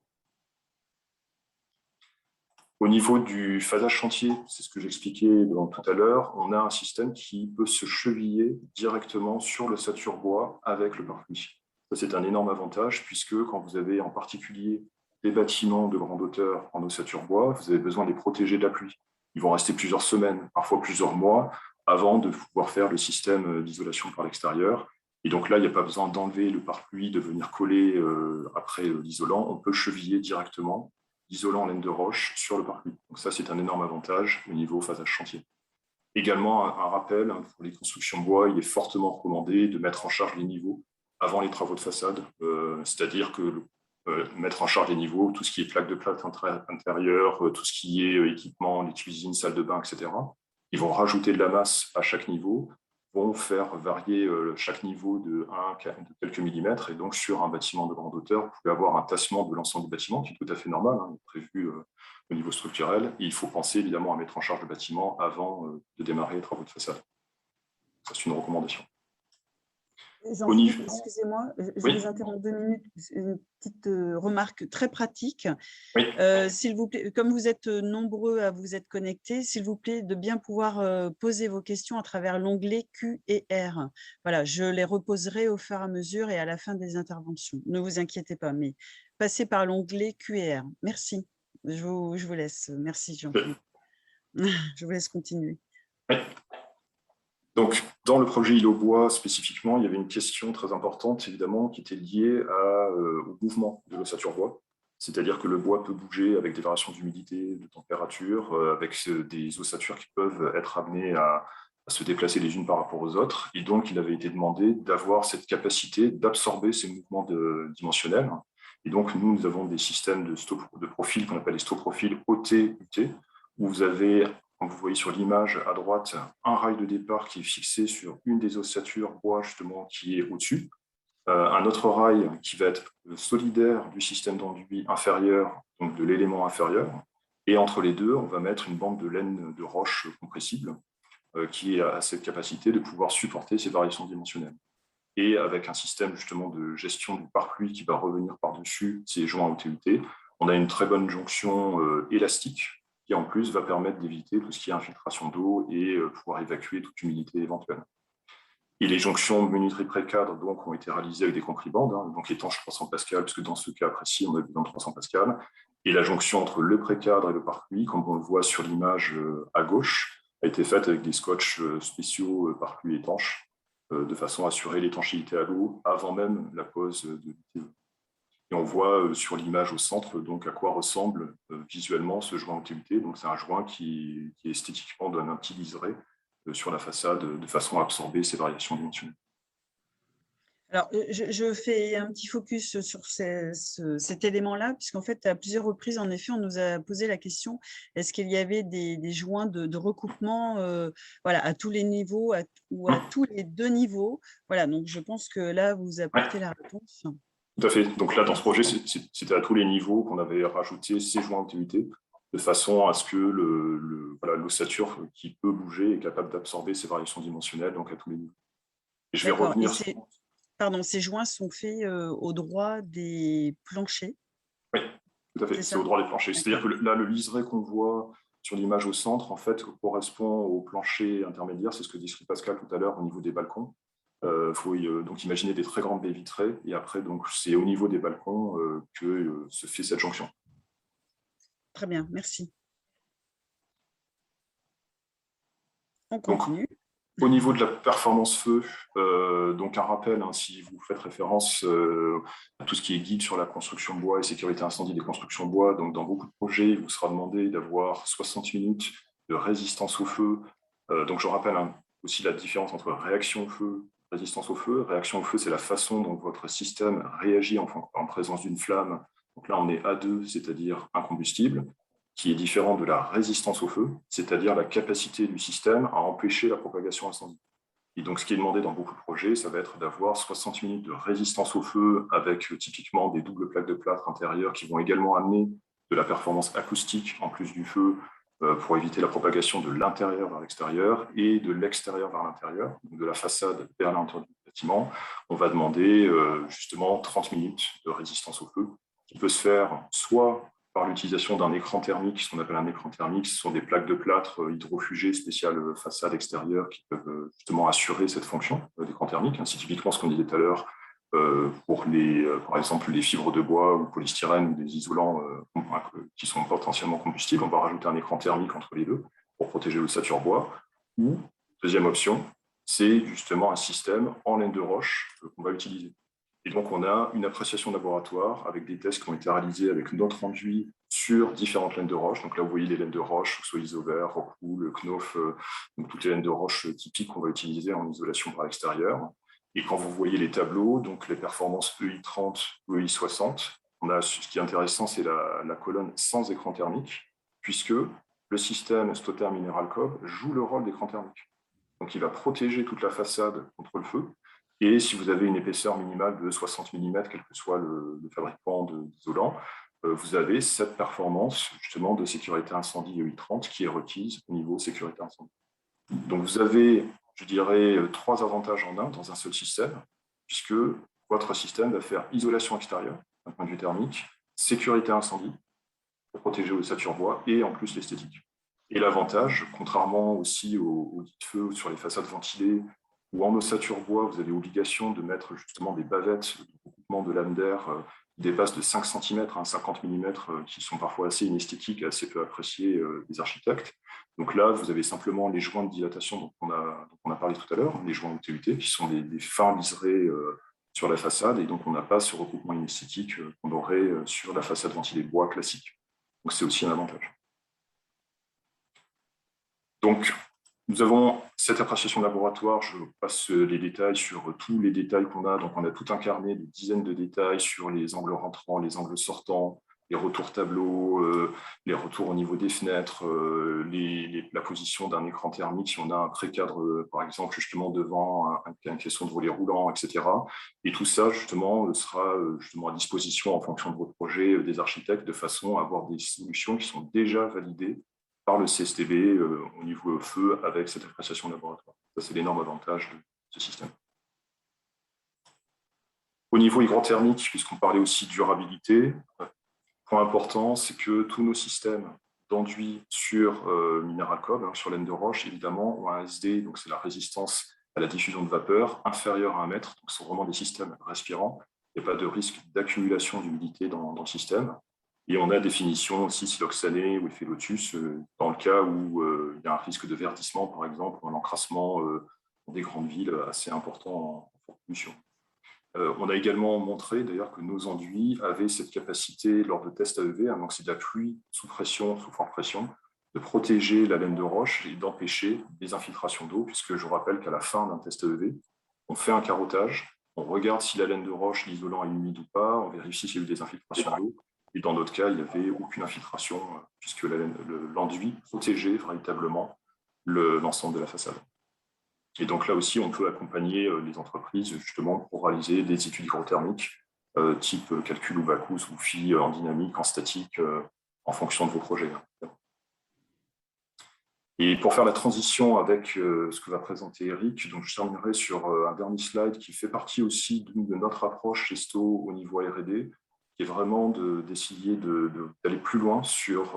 [SPEAKER 3] Au niveau du phasage chantier, c'est ce que j'expliquais tout à l'heure, on a un système qui peut se cheviller directement sur l'ossature bois avec le pare-pluie. Ça, c'est un énorme avantage puisque quand vous avez en particulier des bâtiments de grande hauteur en ossature bois, vous avez besoin de les protéger de la pluie. Ils vont rester plusieurs semaines, parfois plusieurs mois, avant de pouvoir faire le système d'isolation par l'extérieur. Et donc là, il n'y a pas besoin d'enlever le pare-pluie, de venir coller après l'isolant. On peut cheviller directement l'isolant en laine de roche sur le pare-pluie. Donc ça, c'est un énorme avantage au niveau phasage chantier. Également, un rappel, pour les constructions bois, il est fortement recommandé de mettre en charge les niveaux avant les travaux de façade, c'est-à-dire que mettre en charge les niveaux, tout ce qui est plaque de plâtre intérieure, tout ce qui est équipement, les cuisines, salles de bain, etc. Ils vont rajouter de la masse à chaque niveau, vont faire varier chaque niveau de quelques millimètres. Et donc, sur un bâtiment de grande hauteur, vous pouvez avoir un tassement de l'ensemble du bâtiment, qui est tout à fait normal, prévu au niveau structurel. Et il faut penser évidemment à mettre en charge le bâtiment avant de démarrer les travaux de façade. Ça, c'est une recommandation.
[SPEAKER 1] Jean-Philippe, excusez-moi, je
[SPEAKER 3] Oui.
[SPEAKER 1] vous interromps 2 minutes. Une petite remarque très pratique.
[SPEAKER 3] Oui.
[SPEAKER 1] S'il vous plaît, comme vous êtes nombreux à vous être connectés, s'il vous plaît, de bien pouvoir poser vos questions à travers l'onglet Q et R. Voilà, je les reposerai au fur et à mesure et à la fin des interventions. Ne vous inquiétez pas, mais passez par l'onglet Q et R. Merci. Je vous laisse. Merci, Jean-Philippe. Je vous laisse continuer.
[SPEAKER 3] Oui. Donc, dans le projet île au bois, spécifiquement, il y avait une question très importante, évidemment, qui était liée au mouvement de l'ossature bois. C'est-à-dire que le bois peut bouger avec des variations d'humidité, de température, avec des ossatures qui peuvent être amenées à se déplacer les unes par rapport aux autres. Et donc, il avait été demandé d'avoir cette capacité d'absorber ces mouvements dimensionnels. Et donc, nous avons des systèmes de profil qu'on appelle les stop-profils OT-UT, où vous avez, comme vous voyez sur l'image à droite, un rail de départ qui est fixé sur une des ossatures bois justement qui est au-dessus, un autre rail qui va être solidaire du système d'enduit inférieur, donc de l'élément inférieur, et entre les deux, on va mettre une bande de laine de roche compressible qui a cette capacité de pouvoir supporter ces variations dimensionnelles. Et avec un système justement de gestion du pare-pluie qui va revenir par-dessus ces joints OT-UT, on a une très bonne jonction élastique qui en plus va permettre d'éviter tout ce qui est infiltration d'eau et pouvoir évacuer toute humidité éventuelle. Et les jonctions minuterie précadre donc, ont été réalisées avec des compribandes, donc étanches 300 pascal, parce que dans ce cas précis, on a besoin de 300 pascal. Et la jonction entre le précadre et le pare-pluie, comme on le voit sur l'image à gauche, a été faite avec des scotch spéciaux pare-pluie étanches, de façon à assurer l'étanchéité à l'eau avant même la pose de l'ITE. Et on voit sur l'image au centre donc, à quoi ressemble visuellement ce joint OT-UT. Donc c'est un joint qui esthétiquement donne un petit liseré sur la façade de façon à absorber ces variations dimensionnelles.
[SPEAKER 1] Alors, je fais un petit focus sur cet élément-là, puisqu'en fait, à plusieurs reprises, en effet, on nous a posé la question, est-ce qu'il y avait des joints de recoupement voilà, à tous les niveaux ou à tous les 2 niveaux? Voilà, donc je pense que là, vous apportez la réponse.
[SPEAKER 3] Tout à fait. Donc là, dans ce projet, c'était à tous les niveaux qu'on avait rajouté ces joints OT-UT, de façon à ce que l'ossature qui peut bouger est capable d'absorber ces variations dimensionnelles, donc à tous les niveaux. Et je vais revenir.
[SPEAKER 1] Pardon, ces joints sont faits au droit des planchers,
[SPEAKER 3] Oui, tout à fait,
[SPEAKER 1] c'est
[SPEAKER 3] c'est au
[SPEAKER 1] ça?
[SPEAKER 3] droit des planchers. C'est-à-dire que
[SPEAKER 1] D'accord.
[SPEAKER 3] là, le liseré qu'on voit sur l'image au centre, en fait, correspond au plancher intermédiaire, c'est ce que décrit Pascal tout à l'heure au niveau des balcons. Faut donc imaginer des très grandes baies vitrées, et après, donc, c'est au niveau des balcons que se fait cette jonction.
[SPEAKER 1] Très bien, merci. On
[SPEAKER 3] Donc,
[SPEAKER 1] continue.
[SPEAKER 3] au niveau de la performance feu, donc un rappel, hein, si vous faites référence à tout ce qui est guide sur la construction bois et sécurité incendie des constructions bois, donc dans beaucoup de projets, il vous sera demandé d'avoir 60 minutes de résistance au feu. Donc je rappelle aussi la différence entre réaction au feu, résistance au feu. Réaction au feu, c'est la façon dont votre système réagit en présence d'une flamme. Donc là, on est A2, c'est-à-dire incombustible, qui est différent de la résistance au feu, c'est-à-dire la capacité du système à empêcher la propagation incendie. Et donc, ce qui est demandé dans beaucoup de projets, ça va être d'avoir 60 minutes de résistance au feu avec typiquement des doubles plaques de plâtre intérieures qui vont également amener de la performance acoustique en plus du feu pour éviter la propagation de l'intérieur vers l'extérieur et de l'extérieur vers l'intérieur, donc de la façade vers l'intérieur du bâtiment. On va demander justement 30 minutes de résistance au feu qui peut se faire soit par l'utilisation d'un écran thermique, ce qu'on appelle un écran thermique, ce sont des plaques de plâtre hydrofugées spéciales façade extérieure qui peuvent justement assurer cette fonction d'écran thermique. C'est typiquement ce qu'on disait tout à l'heure pour par exemple les fibres de bois ou polystyrène ou des isolants qui sont potentiellement combustibles. On va rajouter un écran thermique entre les deux pour protéger l'ossature bois. Ou, deuxième option, c'est justement un système en laine de roche qu'on va utiliser. Et donc, on a une appréciation laboratoire avec des tests qui ont été réalisés avec notre enduit sur différentes laines de roche. Donc là, vous voyez les laines de roche, soit Isover, Rockwool, Knauf, donc toutes les laines de roche typiques qu'on va utiliser en isolation par l'extérieur. Et quand vous voyez les tableaux, donc les performances EI30, EI60, ce qui est intéressant, c'est la colonne sans écran thermique, puisque le système Stotherm Mineral Cob joue le rôle d'écran thermique. Donc, il va protéger toute la façade contre le feu. Et si vous avez une épaisseur minimale de 60 mm, quel que soit le fabricant d'isolant, vous avez cette performance justement de sécurité incendie EI30 qui est requise au niveau sécurité incendie. Donc vous avez, je dirais, 3 avantages en un dans un seul système, puisque votre système va faire isolation extérieure d'un point de vue thermique, sécurité incendie pour protéger l'ossature bois et en plus l'esthétique. Et l'avantage, contrairement aussi aux feux sur les façades ventilées, où en ossature bois, vous avez obligation de mettre justement des bavettes de recoupement de lames d'air qui dépassent de 5 cm à 50 mm, qui sont parfois assez inesthétiques et assez peu appréciées des architectes. Donc là, vous avez simplement les joints de dilatation dont on a parlé tout à l'heure, les joints OTUT, qui sont des fins liserés sur la façade, et donc on n'a pas ce recoupement inesthétique qu'on aurait sur la façade ventilée de bois classique. Donc c'est aussi un avantage. Donc, nous avons cette appréciation laboratoire. Je passe les détails sur tous les détails qu'on a. Donc, on a tout un carnet de dizaines de détails sur les angles rentrants, les angles sortants, les retours tableaux, les retours au niveau des fenêtres, la position d'un écran thermique, si on a un pré-cadre, par exemple, justement devant un caisson de volet roulant, etc. Et tout ça, justement, sera justement à disposition en fonction de votre projet des architectes, de façon à avoir des solutions qui sont déjà validées par le CSTB au niveau feu avec cette appréciation laboratoire. Ça, c'est l'énorme avantage de ce système. Au niveau hygrothermique, puisqu'on parlait aussi de durabilité, point important, c'est que tous nos systèmes d'enduit sur Mineral Cob, sur laine de roche, évidemment, ont un SD, donc c'est la résistance à la diffusion de vapeur, inférieure à 1 mètre. Donc, ce sont vraiment des systèmes respirants. Il n'y a pas de risque d'accumulation d'humidité dans le système. Et on a définition aussi siloxané ou effet lotus dans le cas où il y a un risque de verdissement, par exemple, ou un encrassement dans des grandes villes assez important en pollution. On a également montré d'ailleurs que nos enduits avaient cette capacité lors de tests AEV, donc c'est de la pluie sous pression, sous forte pression, de protéger la laine de roche et d'empêcher des infiltrations d'eau, puisque je vous rappelle qu'à la fin d'un test AEV, on fait un carottage, on regarde si la laine de roche, l'isolant est humide ou pas, on vérifie s'il y a eu des infiltrations d'eau. Et dans notre cas, il n'y avait aucune infiltration, puisque l'enduit protégeait véritablement l'ensemble de la façade. Et donc là aussi, on peut accompagner les entreprises justement pour réaliser des études hygrothermiques, type calcul ou Bacchus ou PHI en dynamique, en statique, en fonction de vos projets. Et pour faire la transition avec ce que va présenter Eric, donc je terminerai sur un dernier slide qui fait partie aussi de notre approche chez Sto au niveau R&D, qui est vraiment d'essayer d'aller plus loin sur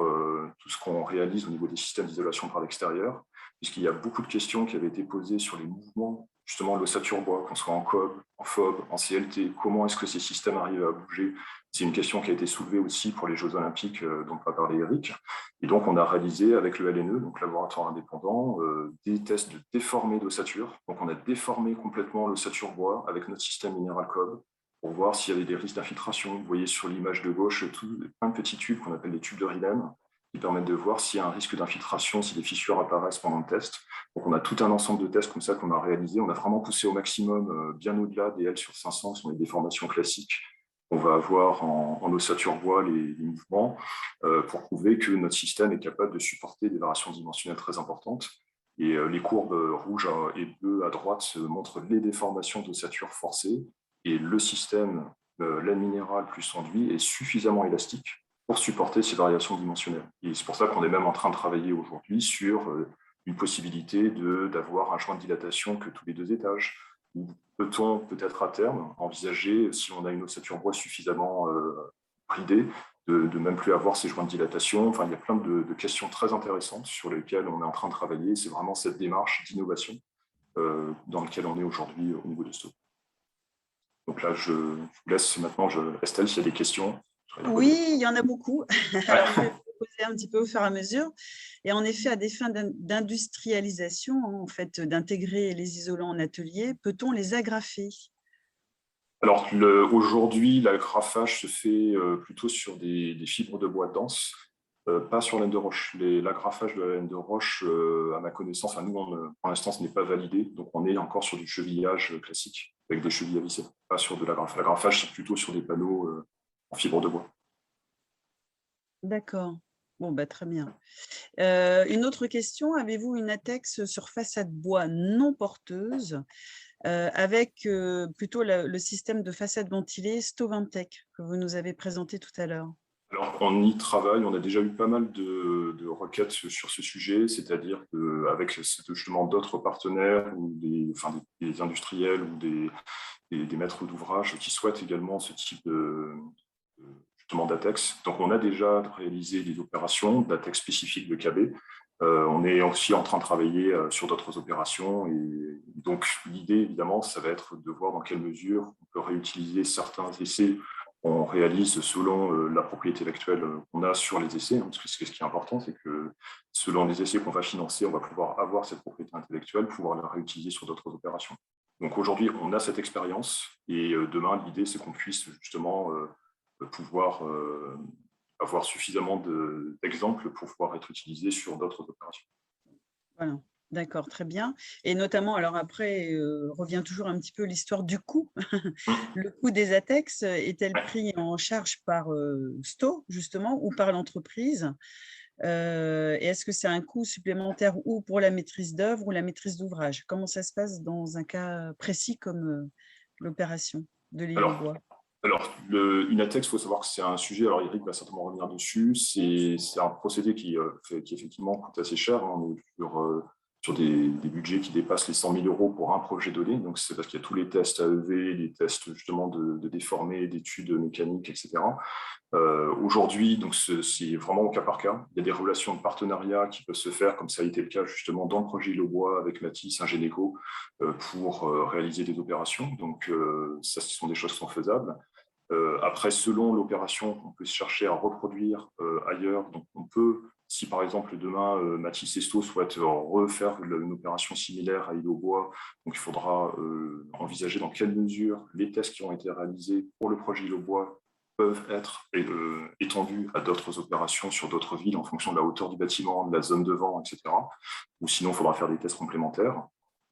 [SPEAKER 3] tout ce qu'on réalise au niveau des systèmes d'isolation par l'extérieur, puisqu'il y a beaucoup de questions qui avaient été posées sur les mouvements, justement l'ossature bois, qu'on soit en COB, en FOB, en CLT, comment est-ce que ces systèmes arrivent à bouger. C'est une question qui a été soulevée aussi pour les Jeux Olympiques dont va parler Eric. Et donc, on a réalisé avec le LNE, donc laboratoire indépendant, des tests de déformé d'ossature. Donc, on a déformé complètement l'ossature bois avec notre système minéral COB pour voir s'il y avait des risques d'infiltration. Vous voyez sur l'image de gauche plein de petits tubes qu'on appelle des tubes de Riemann qui permettent de voir s'il y a un risque d'infiltration, si des fissures apparaissent pendant le test. Donc, on a tout un ensemble de tests comme ça qu'on a réalisé. On a vraiment poussé au maximum, bien au-delà des L sur 500, qui sont les déformations classiques. On va avoir en ossature bois les mouvements pour prouver que notre système est capable de supporter des variations dimensionnelles très importantes. Et les courbes rouges et bleues à droite montrent les déformations d'ossature forcées. Et le système laine minérale plus enduit est suffisamment élastique pour supporter ces variations dimensionnelles. Et c'est pour ça qu'on est même en train de travailler aujourd'hui sur une possibilité d'avoir un joint de dilatation que tous les 2 étages. Peut-on peut-être à terme envisager, si on a une ossature bois suffisamment bridée, de même plus avoir ces joints de dilatation. Enfin, il y a plein de questions très intéressantes sur lesquelles on est en train de travailler. C'est vraiment cette démarche d'innovation dans laquelle on est aujourd'hui au niveau de Sto. Donc là, je vous laisse maintenant, Estelle, s'il y a des questions.
[SPEAKER 1] Oui, il y en a beaucoup. Alors, je vais poser un petit peu au fur et à mesure. Et en effet, à des fins d'industrialisation, en fait, d'intégrer les isolants en atelier, peut-on les agrafer?
[SPEAKER 3] Alors, aujourd'hui, l'agrafage se fait plutôt sur des fibres de bois denses, pas sur laine de roche. L'agrafage de la laine de roche, à ma connaissance, nous, pour l'instant, ce n'est pas validé. Donc, on est encore sur du chevillage classique, avec des chevilles à visser, pas sur de l'agrafage. L'agrafage, c'est plutôt sur des panneaux en fibres de bois.
[SPEAKER 1] D'accord. Bon, bah, très bien. Une autre question, avez-vous une ATEX sur façade bois non porteuse avec plutôt le système de façade ventilée Stovintech que vous nous avez présenté tout à l'heure?
[SPEAKER 3] Alors, on y travaille, on a déjà eu pas mal de requêtes sur ce sujet, c'est-à-dire qu'avec justement d'autres partenaires ou des industriels ou des maîtres d'ouvrage qui souhaitent également ce type justement d'ATEX. Donc, on a déjà réalisé des opérations d'ATEX spécifiques de KB. On est aussi en train de travailler sur d'autres opérations. Et donc, l'idée, évidemment, ça va être de voir dans quelle mesure on peut réutiliser certains essais qu'on réalise selon la propriété intellectuelle qu'on a sur les essais. Parce que ce qui est important, c'est que selon les essais qu'on va financer, on va pouvoir avoir cette propriété intellectuelle, pouvoir la réutiliser sur d'autres opérations. Donc, aujourd'hui, on a cette expérience. Et demain, l'idée, c'est qu'on puisse justement pouvoir avoir suffisamment d'exemples pour pouvoir être utilisés sur d'autres opérations.
[SPEAKER 1] Voilà, d'accord, très bien. Et notamment, alors après, revient toujours un petit peu l'histoire du coût. Le coût des ATEX est-elle pris en charge par Sto, justement, ou par l'entreprise? Et est-ce que c'est un coût supplémentaire ou pour la maîtrise d'œuvre ou la maîtrise d'ouvrage? Comment ça se passe dans un cas précis comme l'opération de l'île au bois?
[SPEAKER 3] Alors, une ATEX, il faut savoir que c'est un sujet, alors Eric va certainement revenir dessus, c'est un procédé qui effectivement coûte assez cher. On est sur des budgets qui dépassent les 100 000 € pour un projet donné. Donc, c'est parce qu'il y a tous les tests AEV, les tests justement de déformés, d'études mécaniques, etc. Aujourd'hui, donc c'est vraiment au cas par cas. Il y a des relations de partenariat qui peuvent se faire, comme ça a été le cas justement dans le projet Île au bois avec Matisse, Ingénéco, pour réaliser des opérations. Donc, ça, ce sont des choses qui sont faisables. Après, selon l'opération, on peut chercher à reproduire ailleurs. Donc, on peut, si par exemple demain Matisse et Sto souhaitent refaire une opération similaire à Île au bois, donc il faudra envisager dans quelle mesure les tests qui ont été réalisés pour le projet Île au bois peuvent être étendus à d'autres opérations sur d'autres villes en fonction de la hauteur du bâtiment, de la zone de vent, etc. Ou sinon, il faudra faire des tests complémentaires.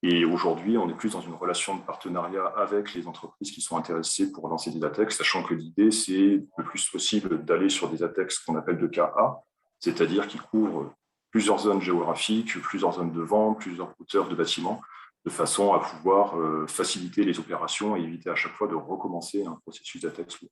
[SPEAKER 3] Et aujourd'hui, on est plus dans une relation de partenariat avec les entreprises qui sont intéressées pour lancer des ATEX, sachant que l'idée, c'est le plus possible d'aller sur des ATEX qu'on appelle de cas A, c'est-à-dire qui couvrent plusieurs zones géographiques, plusieurs zones de vent, plusieurs hauteurs de bâtiments, de façon à pouvoir faciliter les opérations et éviter à chaque fois de recommencer un processus d'ATEX.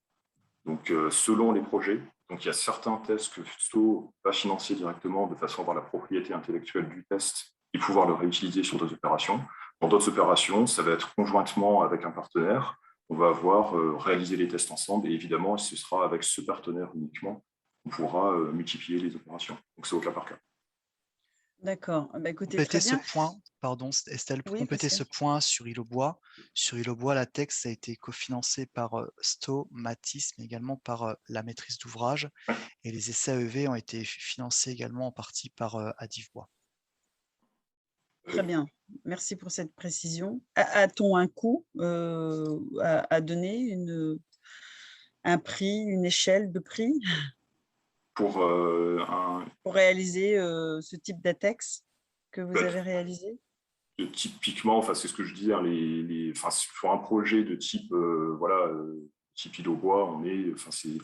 [SPEAKER 3] Donc, selon les projets, Donc, il y a certains tests que Sto va financer directement de façon à avoir la propriété intellectuelle du test et pouvoir le réutiliser sur d'autres opérations. Dans d'autres opérations, ça va être conjointement avec un partenaire. On va avoir réalisé les tests ensemble et évidemment, ce sera avec ce partenaire uniquement qu'on pourra multiplier les opérations. Donc, c'est au cas par cas.
[SPEAKER 1] D'accord. Bah, écoutez,
[SPEAKER 2] Compléter
[SPEAKER 1] très
[SPEAKER 2] ce
[SPEAKER 1] bien.
[SPEAKER 2] point, pardon Estelle, pour
[SPEAKER 1] Oui,
[SPEAKER 2] compléter ce
[SPEAKER 1] Pascal.
[SPEAKER 2] point sur Ilobois. Sur Ilobois, la TEX a été cofinancée par Sto, Matisse, mais également par la maîtrise d'ouvrage. Et les essais AEV ont été financés également en partie par Adivebois.
[SPEAKER 1] Très bien. Merci pour cette précision. A-t-on un coût à donner, un prix, une échelle de prix
[SPEAKER 3] Pour
[SPEAKER 1] pour réaliser ce type d'ATEX que vous avez réalisé?
[SPEAKER 3] typiquement, enfin, c'est ce que je dis, hein, enfin, sur un projet de type, type Ilobois, c'est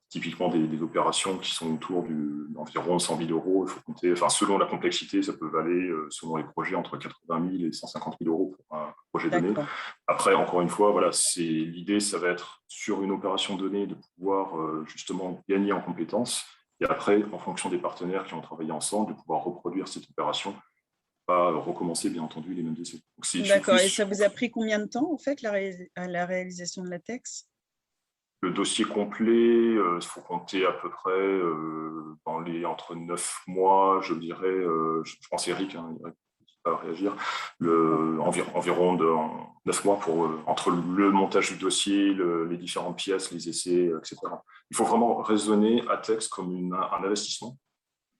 [SPEAKER 3] typiquement des opérations qui sont autour d'environ 100 000 euros. Il faut compter, enfin, selon la complexité, ça peut valer, selon les projets, entre 80 000 et 150 000 euros pour un projet donné. Après, encore une fois, voilà, l'idée, ça va être sur une opération donnée de pouvoir justement gagner en compétences. Et après, en fonction des partenaires qui ont travaillé ensemble, de pouvoir reproduire cette opération, pas recommencer, bien entendu, les mêmes essais.
[SPEAKER 1] D'accord. Et ça vous a pris combien de temps, en fait, la réalisation de l'ATEX?
[SPEAKER 3] Le dossier complet, il faut compter à peu près entre 9 mois, je dirais, je pense Eric, Eric va réagir, environ de 9 mois entre le montage du dossier, les différentes pièces, les essais, etc. Il faut vraiment raisonner ATEX comme un investissement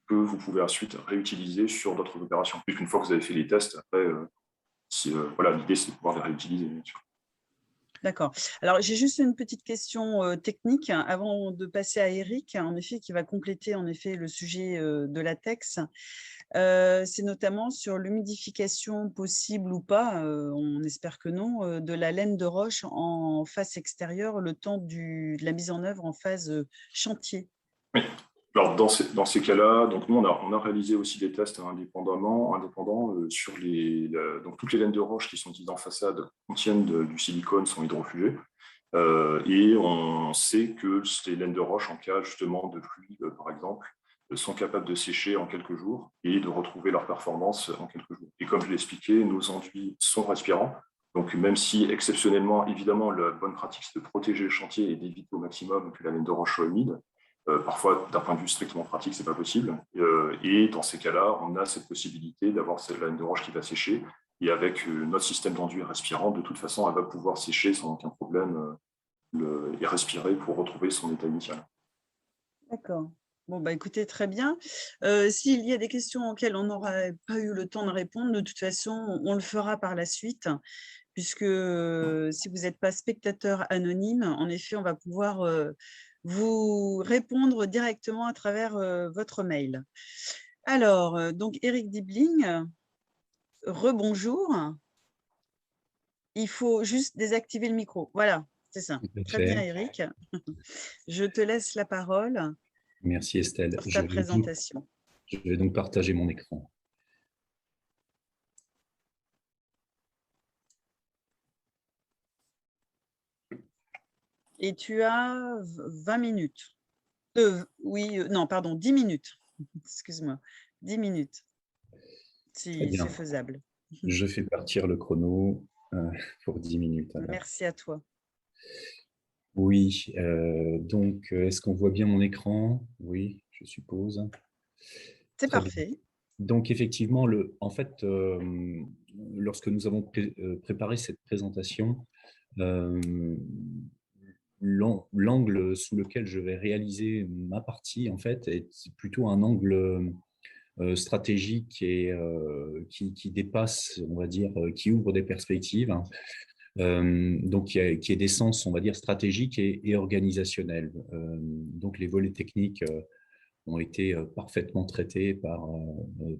[SPEAKER 3] que vous pouvez ensuite réutiliser sur d'autres opérations. Puis qu'une fois que vous avez fait les tests, après, l'idée, c'est de pouvoir les réutiliser, bien sûr.
[SPEAKER 1] D'accord. Alors, j'ai juste une petite question technique avant de passer à Eric, en effet, qui va compléter en effet le sujet de l'ATEX. C'est notamment sur l'humidification possible ou pas, on espère que non, de la laine de roche en face extérieure le temps de la mise en œuvre en phase chantier.
[SPEAKER 3] Oui. Alors, dans ces cas-là, donc nous, on a réalisé aussi des tests indépendants sur donc toutes les laines de roche qui sont utilisées en façade contiennent du silicone, sont hydrofugées. Et on sait que ces laines de roche, en cas justement de pluie, par exemple, sont capables de sécher en quelques jours et de retrouver leur performance en quelques jours. Et comme je l'ai expliqué, nos enduits sont respirants. Donc, même si exceptionnellement, évidemment, la bonne pratique, c'est de protéger le chantier et d'éviter au maximum que la laine de roche soit humide, parfois, d'un point de vue strictement pratique, ce n'est pas possible. Et dans ces cas-là, on a cette possibilité d'avoir cette laine de roche qui va sécher. Et avec notre système d'enduit respirant, de toute façon, elle va pouvoir sécher sans aucun problème et respirer pour retrouver son état initial.
[SPEAKER 1] D'accord. Bon, bah, écoutez, très bien. S'il y a des questions auxquelles on n'aura pas eu le temps de répondre, de toute façon, on le fera par la suite, puisque si vous n'êtes pas spectateur anonyme, en effet, on va pouvoir vous répondre directement à travers votre mail. Alors, donc, Eric Dibling, rebonjour. Il faut juste désactiver le micro. Voilà, c'est ça. Très bien, Eric. Je te laisse la parole.
[SPEAKER 4] Merci Estelle.
[SPEAKER 1] Pour ta présentation.
[SPEAKER 4] Je vais donc partager mon écran.
[SPEAKER 1] Et tu as 20 minutes. Oui, non, pardon, 10 minutes. Excuse-moi, 10 minutes, si c'est faisable.
[SPEAKER 4] Je fais partir le chrono pour 10 minutes. Alors.
[SPEAKER 1] Merci à toi.
[SPEAKER 4] Oui, donc est-ce qu'on voit bien mon écran? Oui, je suppose.
[SPEAKER 1] C'est parfait.
[SPEAKER 4] Bien. Donc effectivement, en fait, lorsque nous avons préparé cette présentation, l'angle sous lequel je vais réaliser ma partie, en fait, est plutôt un angle stratégique et qui dépasse, on va dire, qui ouvre des perspectives. Donc, qui est d'essence, on va dire, stratégique et organisationnelle. Donc, les volets techniques ont été parfaitement traités par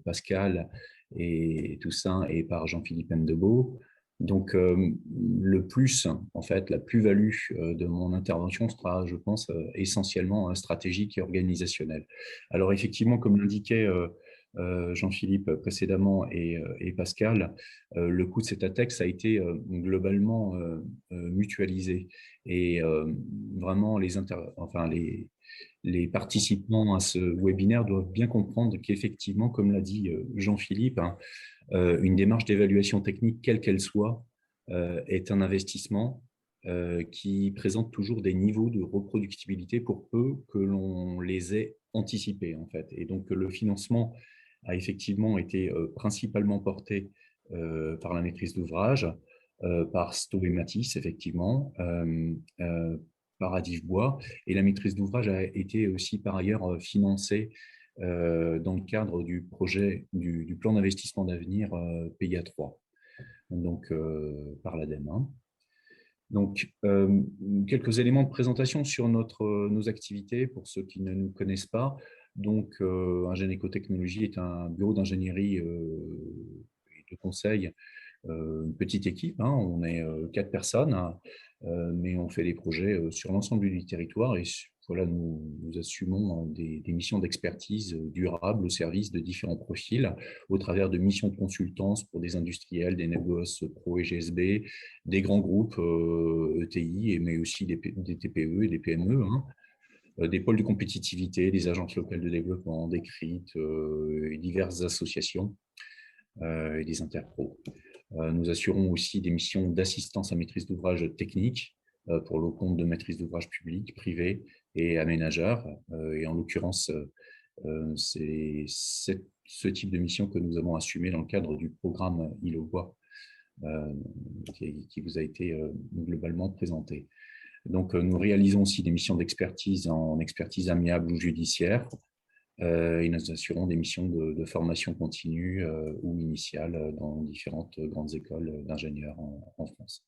[SPEAKER 4] Pascal et Toussaint et par Jean-Philippe Mdebeau. Donc, le plus, en fait, la plus-value de mon intervention sera, je pense, essentiellement stratégique et organisationnelle. Alors, effectivement, comme l'indiquait Jean-Philippe précédemment et Pascal, le coût de cet ATEX a été globalement mutualisé. Et vraiment, les participants à ce webinaire doivent bien comprendre qu'effectivement, comme l'a dit Jean-Philippe, hein, une démarche d'évaluation technique, quelle qu'elle soit, est un investissement qui présente toujours des niveaux de reproductibilité pour peu que l'on les ait anticipés, en fait. Et donc, le financement a effectivement été principalement porté par la maîtrise d'ouvrage, par Stowe et Matisse, effectivement, par Adif Bois, et la maîtrise d'ouvrage a été aussi par ailleurs financée dans le cadre du projet du plan d'investissement d'avenir PIA 3, donc par l'ADEME. Hein. Donc, quelques éléments de présentation sur nos activités pour ceux qui ne nous connaissent pas. Donc, Ingénéco-Technologie est un bureau d'ingénierie et de conseil, une petite équipe. Hein, on est 4 personnes, mais on fait des projets sur l'ensemble du territoire et voilà, nous assumons des missions d'expertise durable au service de différents profils au travers de missions de consultance pour des industriels, des négociants pro et GSB, des grands groupes ETI, mais aussi des TPE et des PME, hein, des pôles de compétitivité, des agences locales de développement, des CRIT et diverses associations et des interpros. Nous assurons aussi des missions d'assistance à maîtrise d'ouvrage technique pour le compte de maîtrise d'ouvrage public, privé et aménageurs. Et en l'occurrence, c'est ce type de mission que nous avons assumé dans le cadre du programme Île au Bois qui vous a été globalement présenté. Donc, nous réalisons aussi des missions d'expertise en expertise amiable ou judiciaire. Et nous assurons des missions de formation continue ou initiale dans différentes grandes écoles d'ingénieurs en France.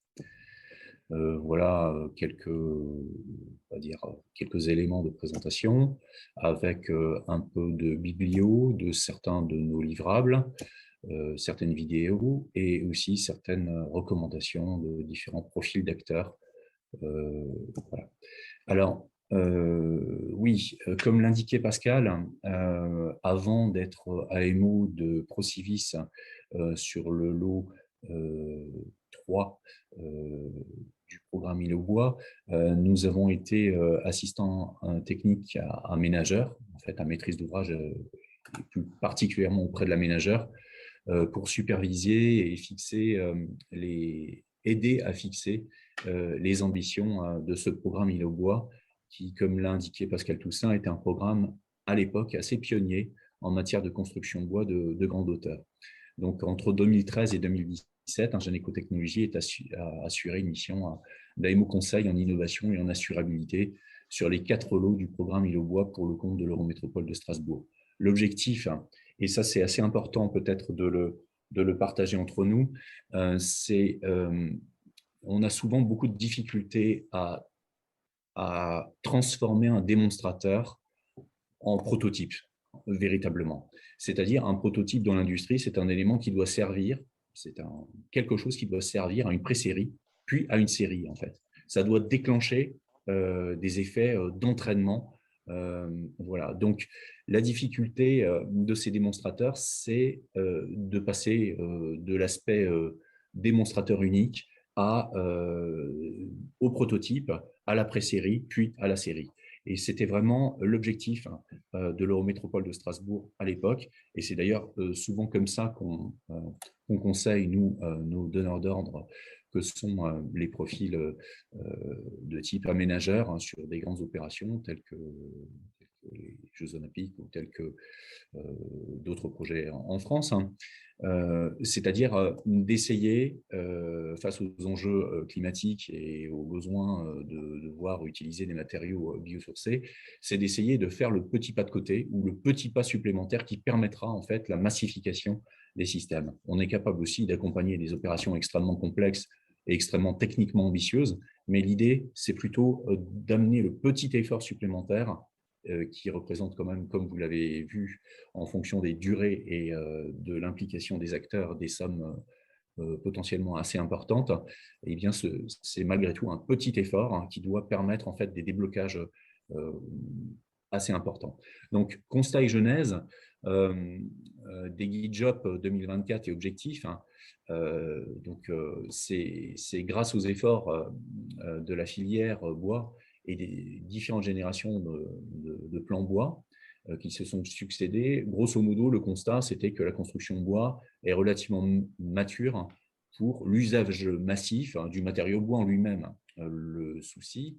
[SPEAKER 4] Voilà quelques éléments de présentation avec un peu de biblio de certains de nos livrables, certaines vidéos et aussi certaines recommandations de différents profils d'acteurs. Voilà. Alors, oui, comme l'indiquait Pascal, avant d'être AMO de Procivis sur le lot 3 du programme Île au Bois, nous avons été assistants techniques à ménageurs, en fait à maîtrise d'ouvrage, et plus particulièrement auprès de la ménageur, pour superviser et fixer aider à fixer les ambitions de ce programme Île au Bois, qui, comme l'a indiqué Pascal Toussaint, était un programme à l'époque assez pionnier en matière de construction de bois de grande hauteur. Donc, entre 2013 et 2017, Ingénéco-Technologie a assuré une mission d'AMO Conseil en innovation et en assurabilité sur les 4 lots du programme Île au Bois pour le compte de l'Eurométropole de Strasbourg. L'objectif, et ça c'est assez important peut-être de le partager entre nous, c'est on a souvent beaucoup de difficultés à transformer un démonstrateur en prototype, véritablement. C'est-à-dire un prototype dans l'industrie, c'est un élément qui doit servir, c'est quelque chose qui doit servir à une pré-série, puis à une série, en fait. Ça doit déclencher des effets d'entraînement. Voilà. Donc, la difficulté de ces démonstrateurs, c'est de passer de l'aspect démonstrateur unique au prototype, à la pré-série, puis à la série. Et c'était vraiment l'objectif de l'Eurométropole de Strasbourg à l'époque. Et c'est d'ailleurs souvent comme ça qu'on conseille, nous, nos donneurs d'ordre, que sont les profils de type aménageur hein, sur des grandes opérations telles que les Jeux Olympiques ou tels que d'autres projets en France. Hein. C'est-à-dire d'essayer, face aux enjeux climatiques et aux besoins de devoir utiliser des matériaux biosourcés, c'est d'essayer de faire le petit pas de côté ou le petit pas supplémentaire qui permettra en fait la massification des systèmes. On est capable aussi d'accompagner des opérations extrêmement complexes et extrêmement techniquement ambitieuses, mais l'idée, c'est plutôt d'amener le petit effort supplémentaire qui représente quand même, comme vous l'avez vu, en fonction des durées et de l'implication des acteurs, des sommes potentiellement assez importantes, eh bien, c'est malgré tout un petit effort hein, qui doit permettre en fait des déblocages assez importants. Donc, constat et genèse des guides JOP 2024 et objectifs. Hein, donc, c'est grâce aux efforts de la filière bois et des différentes générations de plans bois qui se sont succédés. Grosso modo, le constat, c'était que la construction bois est relativement mature pour l'usage massif du matériau bois en lui-même. Le souci,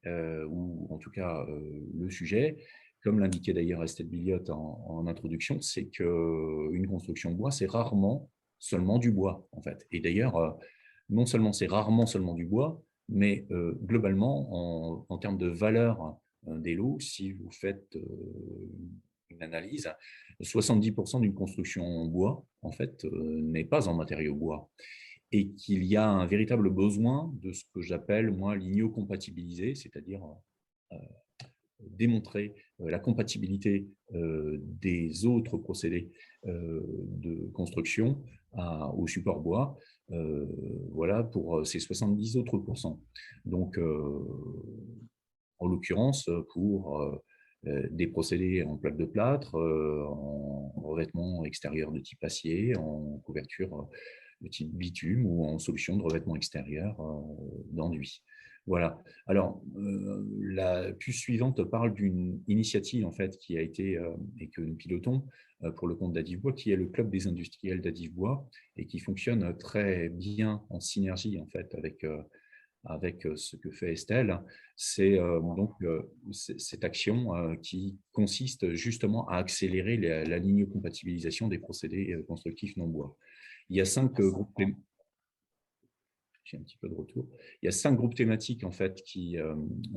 [SPEAKER 4] ou en tout cas le sujet, comme l'indiquait d'ailleurs Estelle Billiot en introduction, c'est qu'une construction bois, c'est rarement seulement du bois, en fait. Et d'ailleurs, non seulement c'est rarement seulement du bois, mais globalement, en termes de valeur des lots, si vous faites une analyse, 70% d'une construction en bois, en fait, n'est pas en matériaux bois. Et qu'il y a un véritable besoin de ce que j'appelle, moi, ligno-compatibilisé, c'est-à-dire démontrer la compatibilité des autres procédés de construction au support bois, voilà, pour ces 70 autres pourcents. Donc, en l'occurrence, pour des procédés en plaque de plâtre, en revêtement extérieur de type acier, en couverture de type bitume ou en solution de revêtement extérieur d'enduit. Voilà. Alors, la puce suivante parle d'une initiative en fait qui a été et que nous pilotons pour le compte d'Adif Bois, qui est le club des industriels d'Adif Bois et qui fonctionne très bien en synergie en fait avec ce que fait Estelle. C'est donc cette action qui consiste justement à accélérer la ligne-compatibilisation des procédés constructifs non bois. Il y a 5 groupes. J'ai un petit peu de retour. Il y a 5 groupes thématiques en fait qui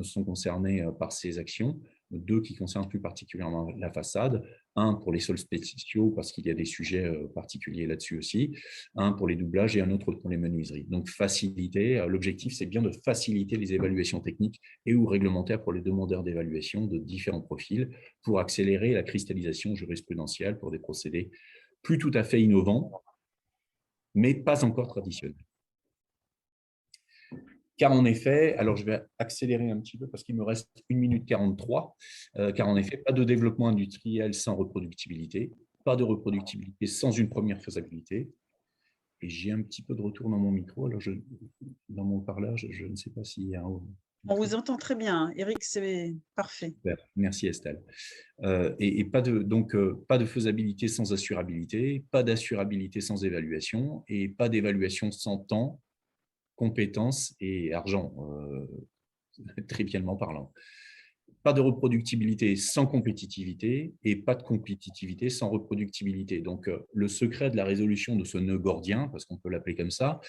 [SPEAKER 4] sont concernés par ces actions. 2 qui concernent plus particulièrement la façade, 1 pour les sols spéciaux parce qu'il y a des sujets particuliers là-dessus aussi, 1 pour les doublages et un autre pour les menuiseries. Donc faciliter, l'objectif c'est bien de faciliter les évaluations techniques et ou réglementaires pour les demandeurs d'évaluation de différents profils pour accélérer la cristallisation jurisprudentielle pour des procédés plus tout à fait innovants, mais pas encore traditionnels. Car en effet, alors je vais accélérer un petit peu parce qu'il me reste 1 minute 43, car en effet, pas de développement industriel sans reproductibilité, pas de reproductibilité sans une première faisabilité. Et j'ai un petit peu de retour dans mon micro, alors dans mon parlage, je ne sais pas s'il y a un...
[SPEAKER 1] On vous entend très bien, Eric, c'est parfait.
[SPEAKER 4] Super. Merci Estelle. Et pas de faisabilité sans assurabilité, pas d'assurabilité sans évaluation, et pas d'évaluation sans temps, compétences et argent, trivialement parlant. Pas de reproductibilité sans compétitivité et pas de compétitivité sans reproductibilité. Donc, le secret de la résolution de ce nœud gordien, parce qu'on peut l'appeler comme ça,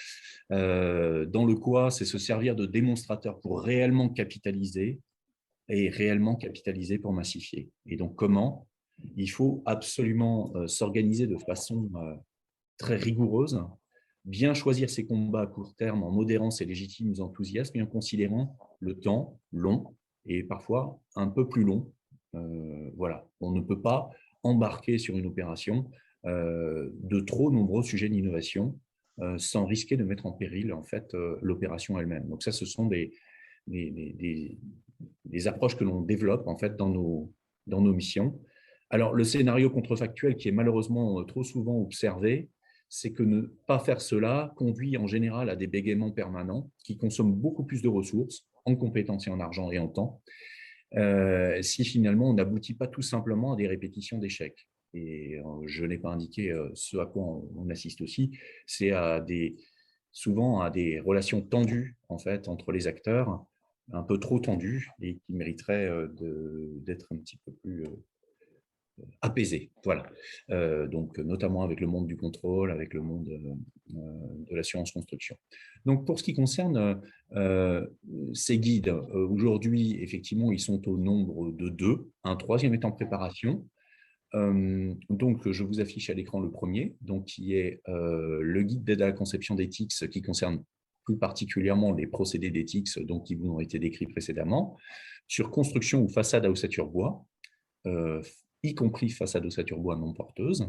[SPEAKER 4] dans le quoi, c'est se servir de démonstrateur pour réellement capitaliser et réellement capitaliser pour massifier. Et donc, comment? Il faut absolument s'organiser de façon très rigoureuse, bien choisir ses combats à court terme en modérant ses légitimes enthousiasmes et en considérant le temps long et parfois un peu plus long. Voilà, on ne peut pas embarquer sur une opération de trop nombreux sujets d'innovation sans risquer de mettre en péril en fait l'opération elle-même. Donc ça, ce sont des approches que l'on développe en fait dans nos missions. Alors le scénario contrefactuel qui est malheureusement trop souvent observé, c'est que ne pas faire cela conduit en général à des bégaiements permanents qui consomment beaucoup plus de ressources en compétences et en argent et en temps, si finalement on n'aboutit pas tout simplement à des répétitions d'échecs. Et je n'ai pas indiqué ce à quoi on assiste aussi, c'est souvent à des relations tendues en fait, entre les acteurs, un peu trop tendues et qui mériteraient d'être un petit peu plus apaisé, voilà. Donc, notamment avec le monde du contrôle, avec le monde de l'assurance construction. Donc, pour ce qui concerne ces guides, aujourd'hui, effectivement, ils sont au nombre de 2, un troisième est en préparation. Donc, je vous affiche à l'écran le premier, donc, qui est le guide d'aide à la conception d'ETICS qui concerne plus particulièrement les procédés d'ETICS qui vous ont été décrits précédemment, sur construction ou façade à ossature bois, y compris façade ossature bois non porteuse.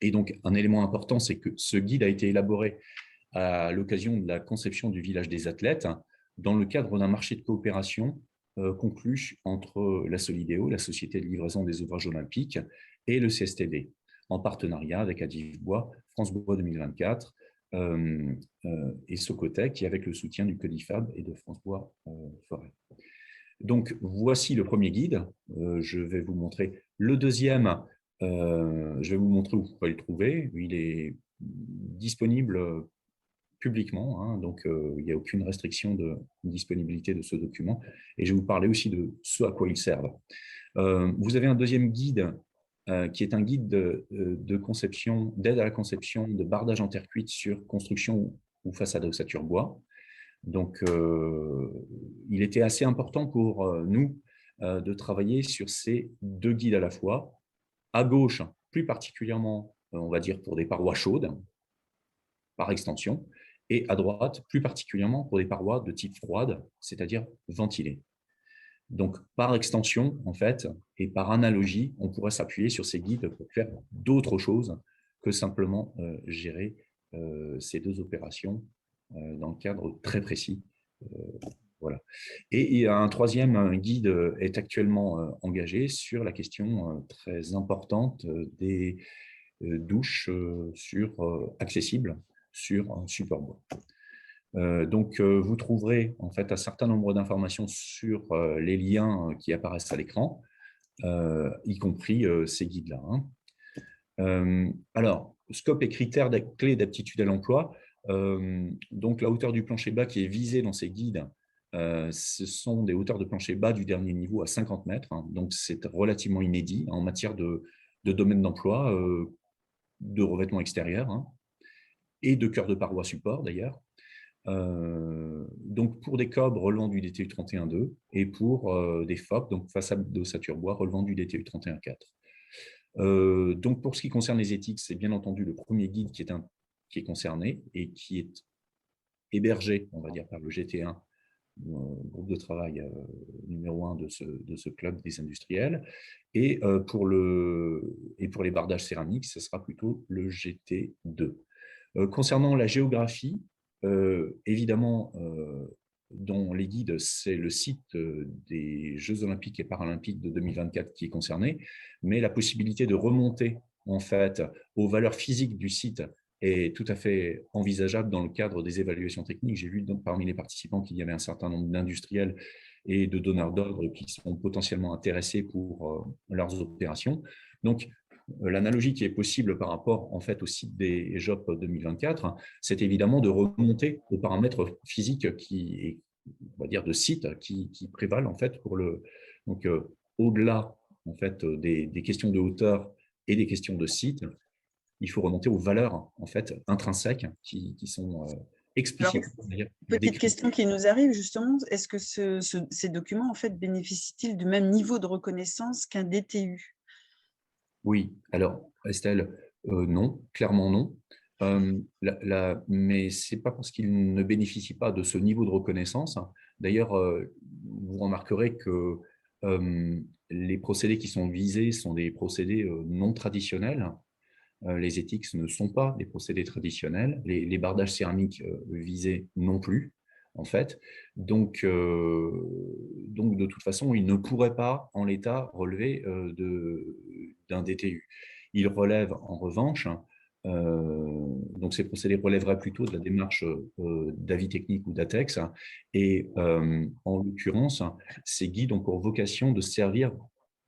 [SPEAKER 4] Et donc, un élément important, c'est que ce guide a été élaboré à l'occasion de la conception du village des athlètes dans le cadre d'un marché de coopération conclu entre la Solidéo, la Société de livraison des ouvrages olympiques, et le CSTD, en partenariat avec Adif Bois, France Bois 2024, et Socotec, et avec le soutien du Codifab et de France Bois Forêt. Donc, voici le premier guide. Je vais vous montrer le deuxième. Je vais vous montrer où vous pouvez le trouver. Il est disponible publiquement, hein, donc il n'y a aucune restriction de disponibilité de ce document. Et je vais vous parler aussi de ce à quoi il sert. Vous avez un deuxième guide qui est un guide de conception, d'aide à la conception de bardage en terre cuite sur construction ou façade à ossature bois. Donc, il était assez important pour nous de travailler sur ces deux guides à la fois. À gauche, plus particulièrement, on va dire, pour des parois chaudes, par extension, et à droite, plus particulièrement pour des parois de type froide, c'est-à-dire ventilées. Donc, par extension, en fait, et par analogie, on pourrait s'appuyer sur ces guides pour faire d'autres choses que simplement gérer ces deux opérations dans le cadre très précis. Voilà. Et il y a un troisième guide est actuellement engagé sur la question très importante des douches accessibles sur un support bois. Donc, vous trouverez en fait un certain nombre d'informations sur les liens qui apparaissent à l'écran, y compris ces guides-là. Alors, scope et critères clés d'aptitude à l'emploi. Donc, la hauteur du plancher bas qui est visée dans ces guides, ce sont des hauteurs de plancher bas du dernier niveau à 50 mètres. Hein, donc, c'est relativement inédit en matière de domaine d'emploi, de revêtement extérieur et de cœur de paroi support d'ailleurs. Donc, pour des COB relevant du DTU 31.2 et pour des FOP, donc façade d'ossature bois, relevant du DTU 31.4. Donc, pour ce qui concerne les éthiques, c'est bien entendu le premier guide qui est concerné et qui est hébergé, on va dire, par le GT1, groupe de travail numéro 1 de ce club des industriels. Et pour les bardages céramiques, ce sera plutôt le GT2. Concernant la géographie, évidemment, dans les guides, c'est le site des Jeux olympiques et paralympiques de 2024 qui est concerné, mais la possibilité de remonter en fait aux valeurs physiques du site est tout à fait envisageable dans le cadre des évaluations techniques. J'ai vu donc parmi les participants qu'il y avait un certain nombre d'industriels et de donneurs d'ordre qui sont potentiellement intéressés pour leurs opérations. Donc, l'analogie qui est possible par rapport en fait, au site des JOP 2024, c'est évidemment de remonter aux paramètres physiques on va dire, de site qui prévalent en fait pour le. Donc, au-delà en fait, des questions de hauteur et des questions de site, il faut remonter aux valeurs en fait, intrinsèques qui sont explicites.
[SPEAKER 1] Alors, petite question qui nous arrive justement, est-ce que ces documents en fait, bénéficient-ils du même niveau de reconnaissance qu'un DTU?
[SPEAKER 4] Oui, alors Estelle, non, clairement non. Mais ce n'est pas parce qu'ils ne bénéficient pas de ce niveau de reconnaissance. D'ailleurs, vous remarquerez que les procédés qui sont visés sont des procédés non traditionnels. Les éthiques ne sont pas des procédés traditionnels. Les bardages céramiques visés non plus, en fait. Donc, de toute façon, ils ne pourraient pas, en l'état, relever d'un DTU. Ils relèvent, en revanche, donc ces procédés relèveraient plutôt de la démarche d'avis technique ou d'ATEX. Et en l'occurrence, ces guides ont pour vocation de servir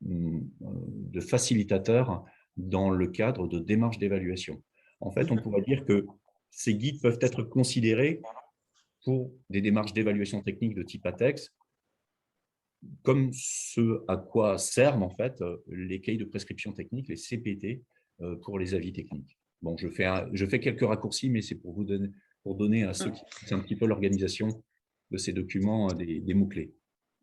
[SPEAKER 4] de facilitateurs dans le cadre de démarches d'évaluation. En fait, on pourrait dire que ces guides peuvent être considérés pour des démarches d'évaluation technique de type ATEX, comme ce à quoi servent en fait les cahiers de prescription technique, les CPT, pour les avis techniques. Bon, je fais quelques raccourcis, mais c'est pour donner à ceux qui connaissent un petit peu l'organisation de ces documents des mots-clés.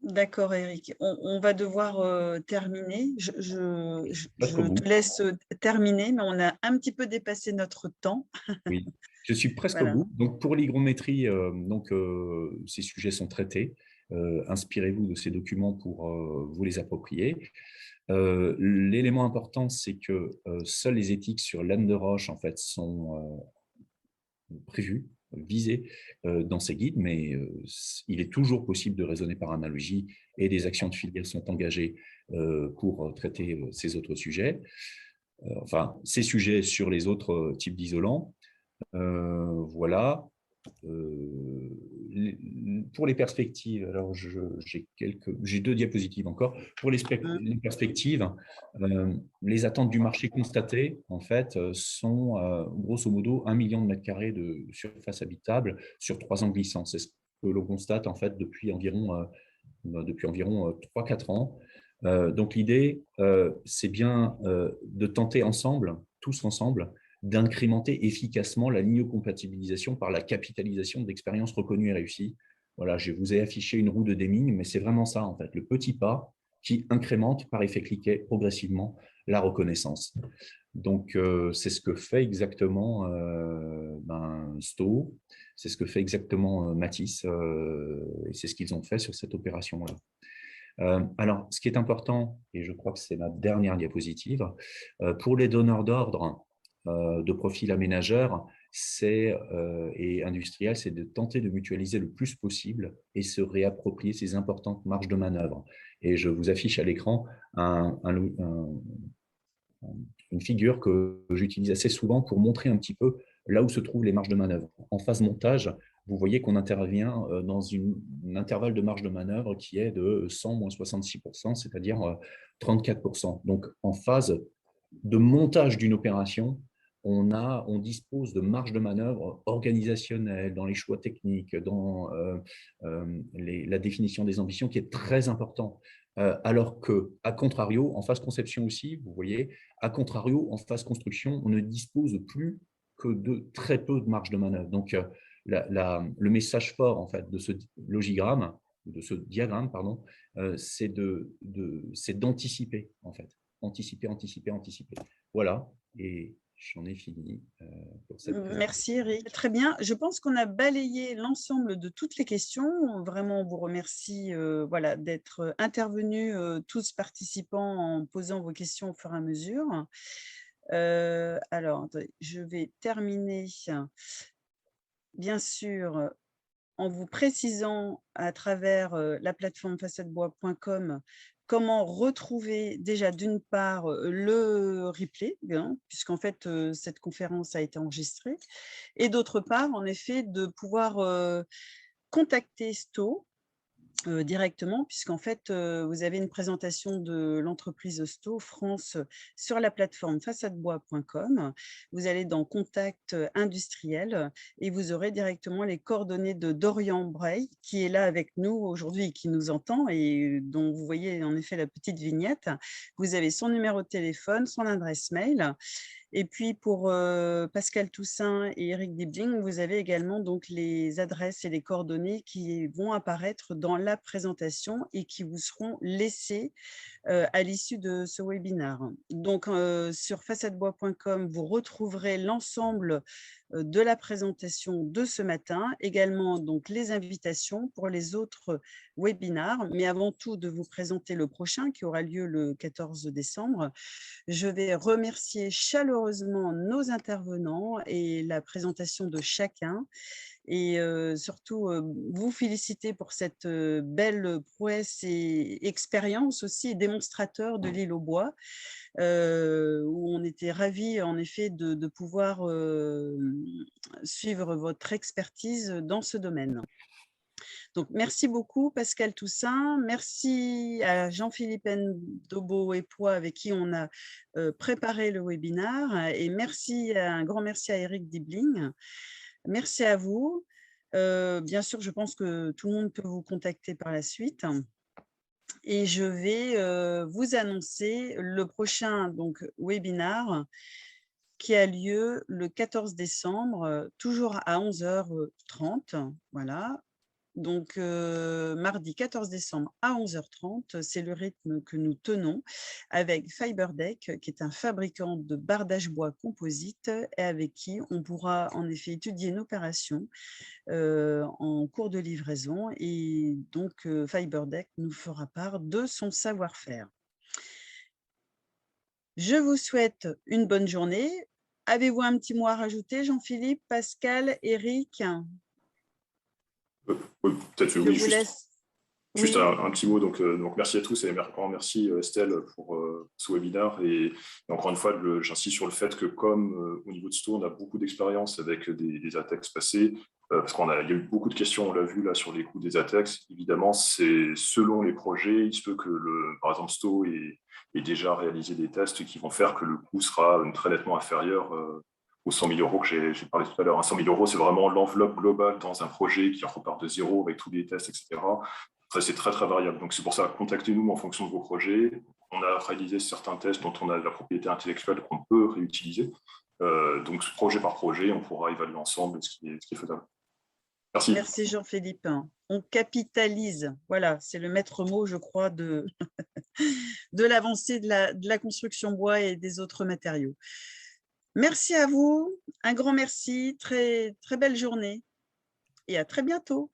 [SPEAKER 1] D'accord, Eric. On va devoir terminer. Je te laisse terminer, mais on a un petit peu dépassé notre temps.
[SPEAKER 4] Oui, je suis presque au bout. Donc, pour l'hygrométrie, ces sujets sont traités. Inspirez-vous de ces documents pour vous les approprier. L'élément important, c'est que seules les éthiques sur laine de roche en fait, sont prévues, visées dans ces guides, mais il est toujours possible de raisonner par analogie et des actions de filière sont engagées pour traiter ces autres sujets, ces sujets sur les autres types d'isolants. Voilà. Pour les perspectives, alors j'ai 2 diapositives encore. Pour les perspectives, les attentes du marché constatées, en fait, sont grosso modo 1 million de mètres carrés de surface habitable sur 3 ans glissants. C'est ce que l'on constate en fait depuis environ 3-4 ans. Donc l'idée, c'est bien de tenter ensemble, tous ensemble, d'incrémenter efficacement la ligne-compatibilisation par la capitalisation d'expériences reconnues et réussies. Voilà, je vous ai affiché une roue de Deming, mais c'est vraiment ça, en fait, le petit pas qui incrémente par effet cliquet progressivement la reconnaissance. Donc, c'est ce que fait exactement Sto, c'est ce que fait exactement Matisse, et c'est ce qu'ils ont fait sur cette opération-là. Alors, ce qui est important, et je crois que c'est ma dernière diapositive, pour les donneurs d'ordre de profil aménageur et industriel, c'est de tenter de mutualiser le plus possible et se réapproprier ces importantes marges de manœuvre. Et je vous affiche à l'écran une figure que j'utilise assez souvent pour montrer un petit peu là où se trouvent les marges de manœuvre. En phase montage, vous voyez qu'on intervient dans un intervalle de marge de manœuvre qui est de 100 moins 66%, c'est-à-dire 34%. Donc, en phase de montage d'une opération, on dispose de marge de manœuvre organisationnelle, dans les choix techniques, dans la définition des ambitions, qui est très important. Alors qu'à contrario, en phase conception aussi, vous voyez, à contrario, en phase construction, on ne dispose plus que de très peu de marge de manœuvre. Donc, le message fort en fait, de ce logigramme, de ce diagramme, pardon, c'est d'anticiper, en fait. Anticiper, anticiper, anticiper. Voilà, et j'en ai fini pour cette présentation.
[SPEAKER 1] Merci Eric. Très bien. Je pense qu'on a balayé l'ensemble de toutes les questions. Vraiment, on vous remercie voilà, d'être intervenus tous participants en posant vos questions au fur et à mesure. Alors, attendez, je vais terminer, bien sûr, en vous précisant à travers la plateforme façadebois.com comment retrouver déjà d'une part le replay, hein, puisqu'en fait cette conférence a été enregistrée, et d'autre part en effet de pouvoir contacter Sto directement, puisqu'en fait, vous avez une présentation de l'entreprise Sto France sur la plateforme façadebois.com. Vous allez dans Contact industriel et vous aurez directement les coordonnées de Dorian Bray, qui est là avec nous aujourd'hui et qui nous entend et dont vous voyez en effet la petite vignette. Vous avez son numéro de téléphone, son adresse mail. Et puis pour Pascal Toussaint et Eric Dibling, vous avez également donc les adresses et les coordonnées qui vont apparaître dans la présentation et qui vous seront laissées à l'issue de ce webinaire. Donc sur façadebois.com, vous retrouverez l'ensemble de la présentation de ce matin, également donc les invitations pour les autres webinaires, mais avant tout de vous présenter le prochain qui aura lieu le 14 décembre. Je vais remercier chaleureusement nos intervenants et la présentation de chacun et surtout vous féliciter pour cette belle prouesse et expérience aussi et démonstrateur de l'île aux bois où on était ravis en effet de pouvoir suivre votre expertise dans ce domaine. Donc, merci beaucoup, Pascal Toussaint. Merci à Jean-Philippe Ndobo et Poix avec qui on a préparé le webinaire. Et un grand merci à Eric Dibling. Merci à vous. Bien sûr, je pense que tout le monde peut vous contacter par la suite. Et je vais vous annoncer le prochain donc, webinaire qui a lieu le 14 décembre, toujours à 11h30. Voilà. Donc, mardi 14 décembre à 11h30, c'est le rythme que nous tenons avec Fiberdeck, qui est un fabricant de bardage bois composite et avec qui on pourra en effet étudier une opération en cours de livraison. Et donc, Fiberdeck nous fera part de son savoir-faire. Je vous souhaite une bonne journée. Avez-vous un petit mot à rajouter, Jean-Philippe, Pascal, Eric ?
[SPEAKER 3] Peut-être
[SPEAKER 1] Je vous laisse.
[SPEAKER 3] Juste
[SPEAKER 1] Oui,
[SPEAKER 3] un petit mot, donc merci à tous et grand merci Estelle pour ce webinaire. Et encore une fois, j'insiste sur le fait que comme au niveau de Sto, on a beaucoup d'expérience avec des ATEX passés, parce qu'il y a eu beaucoup de questions, on l'a vu là sur les coûts des ATEX. Évidemment, c'est selon les projets, il se peut que par exemple Sto ait déjà réalisé des tests qui vont faire que le coût sera très nettement inférieur aux 100 000 euros que j'ai parlé tout à l'heure. 100 000 euros, c'est vraiment l'enveloppe globale dans un projet qui repart de zéro avec tous les tests, etc. C'est très, très variable. Donc, c'est pour ça, contactez-nous en fonction de vos projets. On a réalisé certains tests dont on a la propriété intellectuelle qu'on peut réutiliser. Donc, projet par projet, on pourra évaluer ensemble ce qui est faisable. Merci.
[SPEAKER 1] merci Jean-Philippe. On capitalise. Voilà, c'est le maître mot, je crois, de l'avancée de la construction bois et des autres matériaux. Merci à vous. Un grand merci. Très, très belle journée et à très bientôt.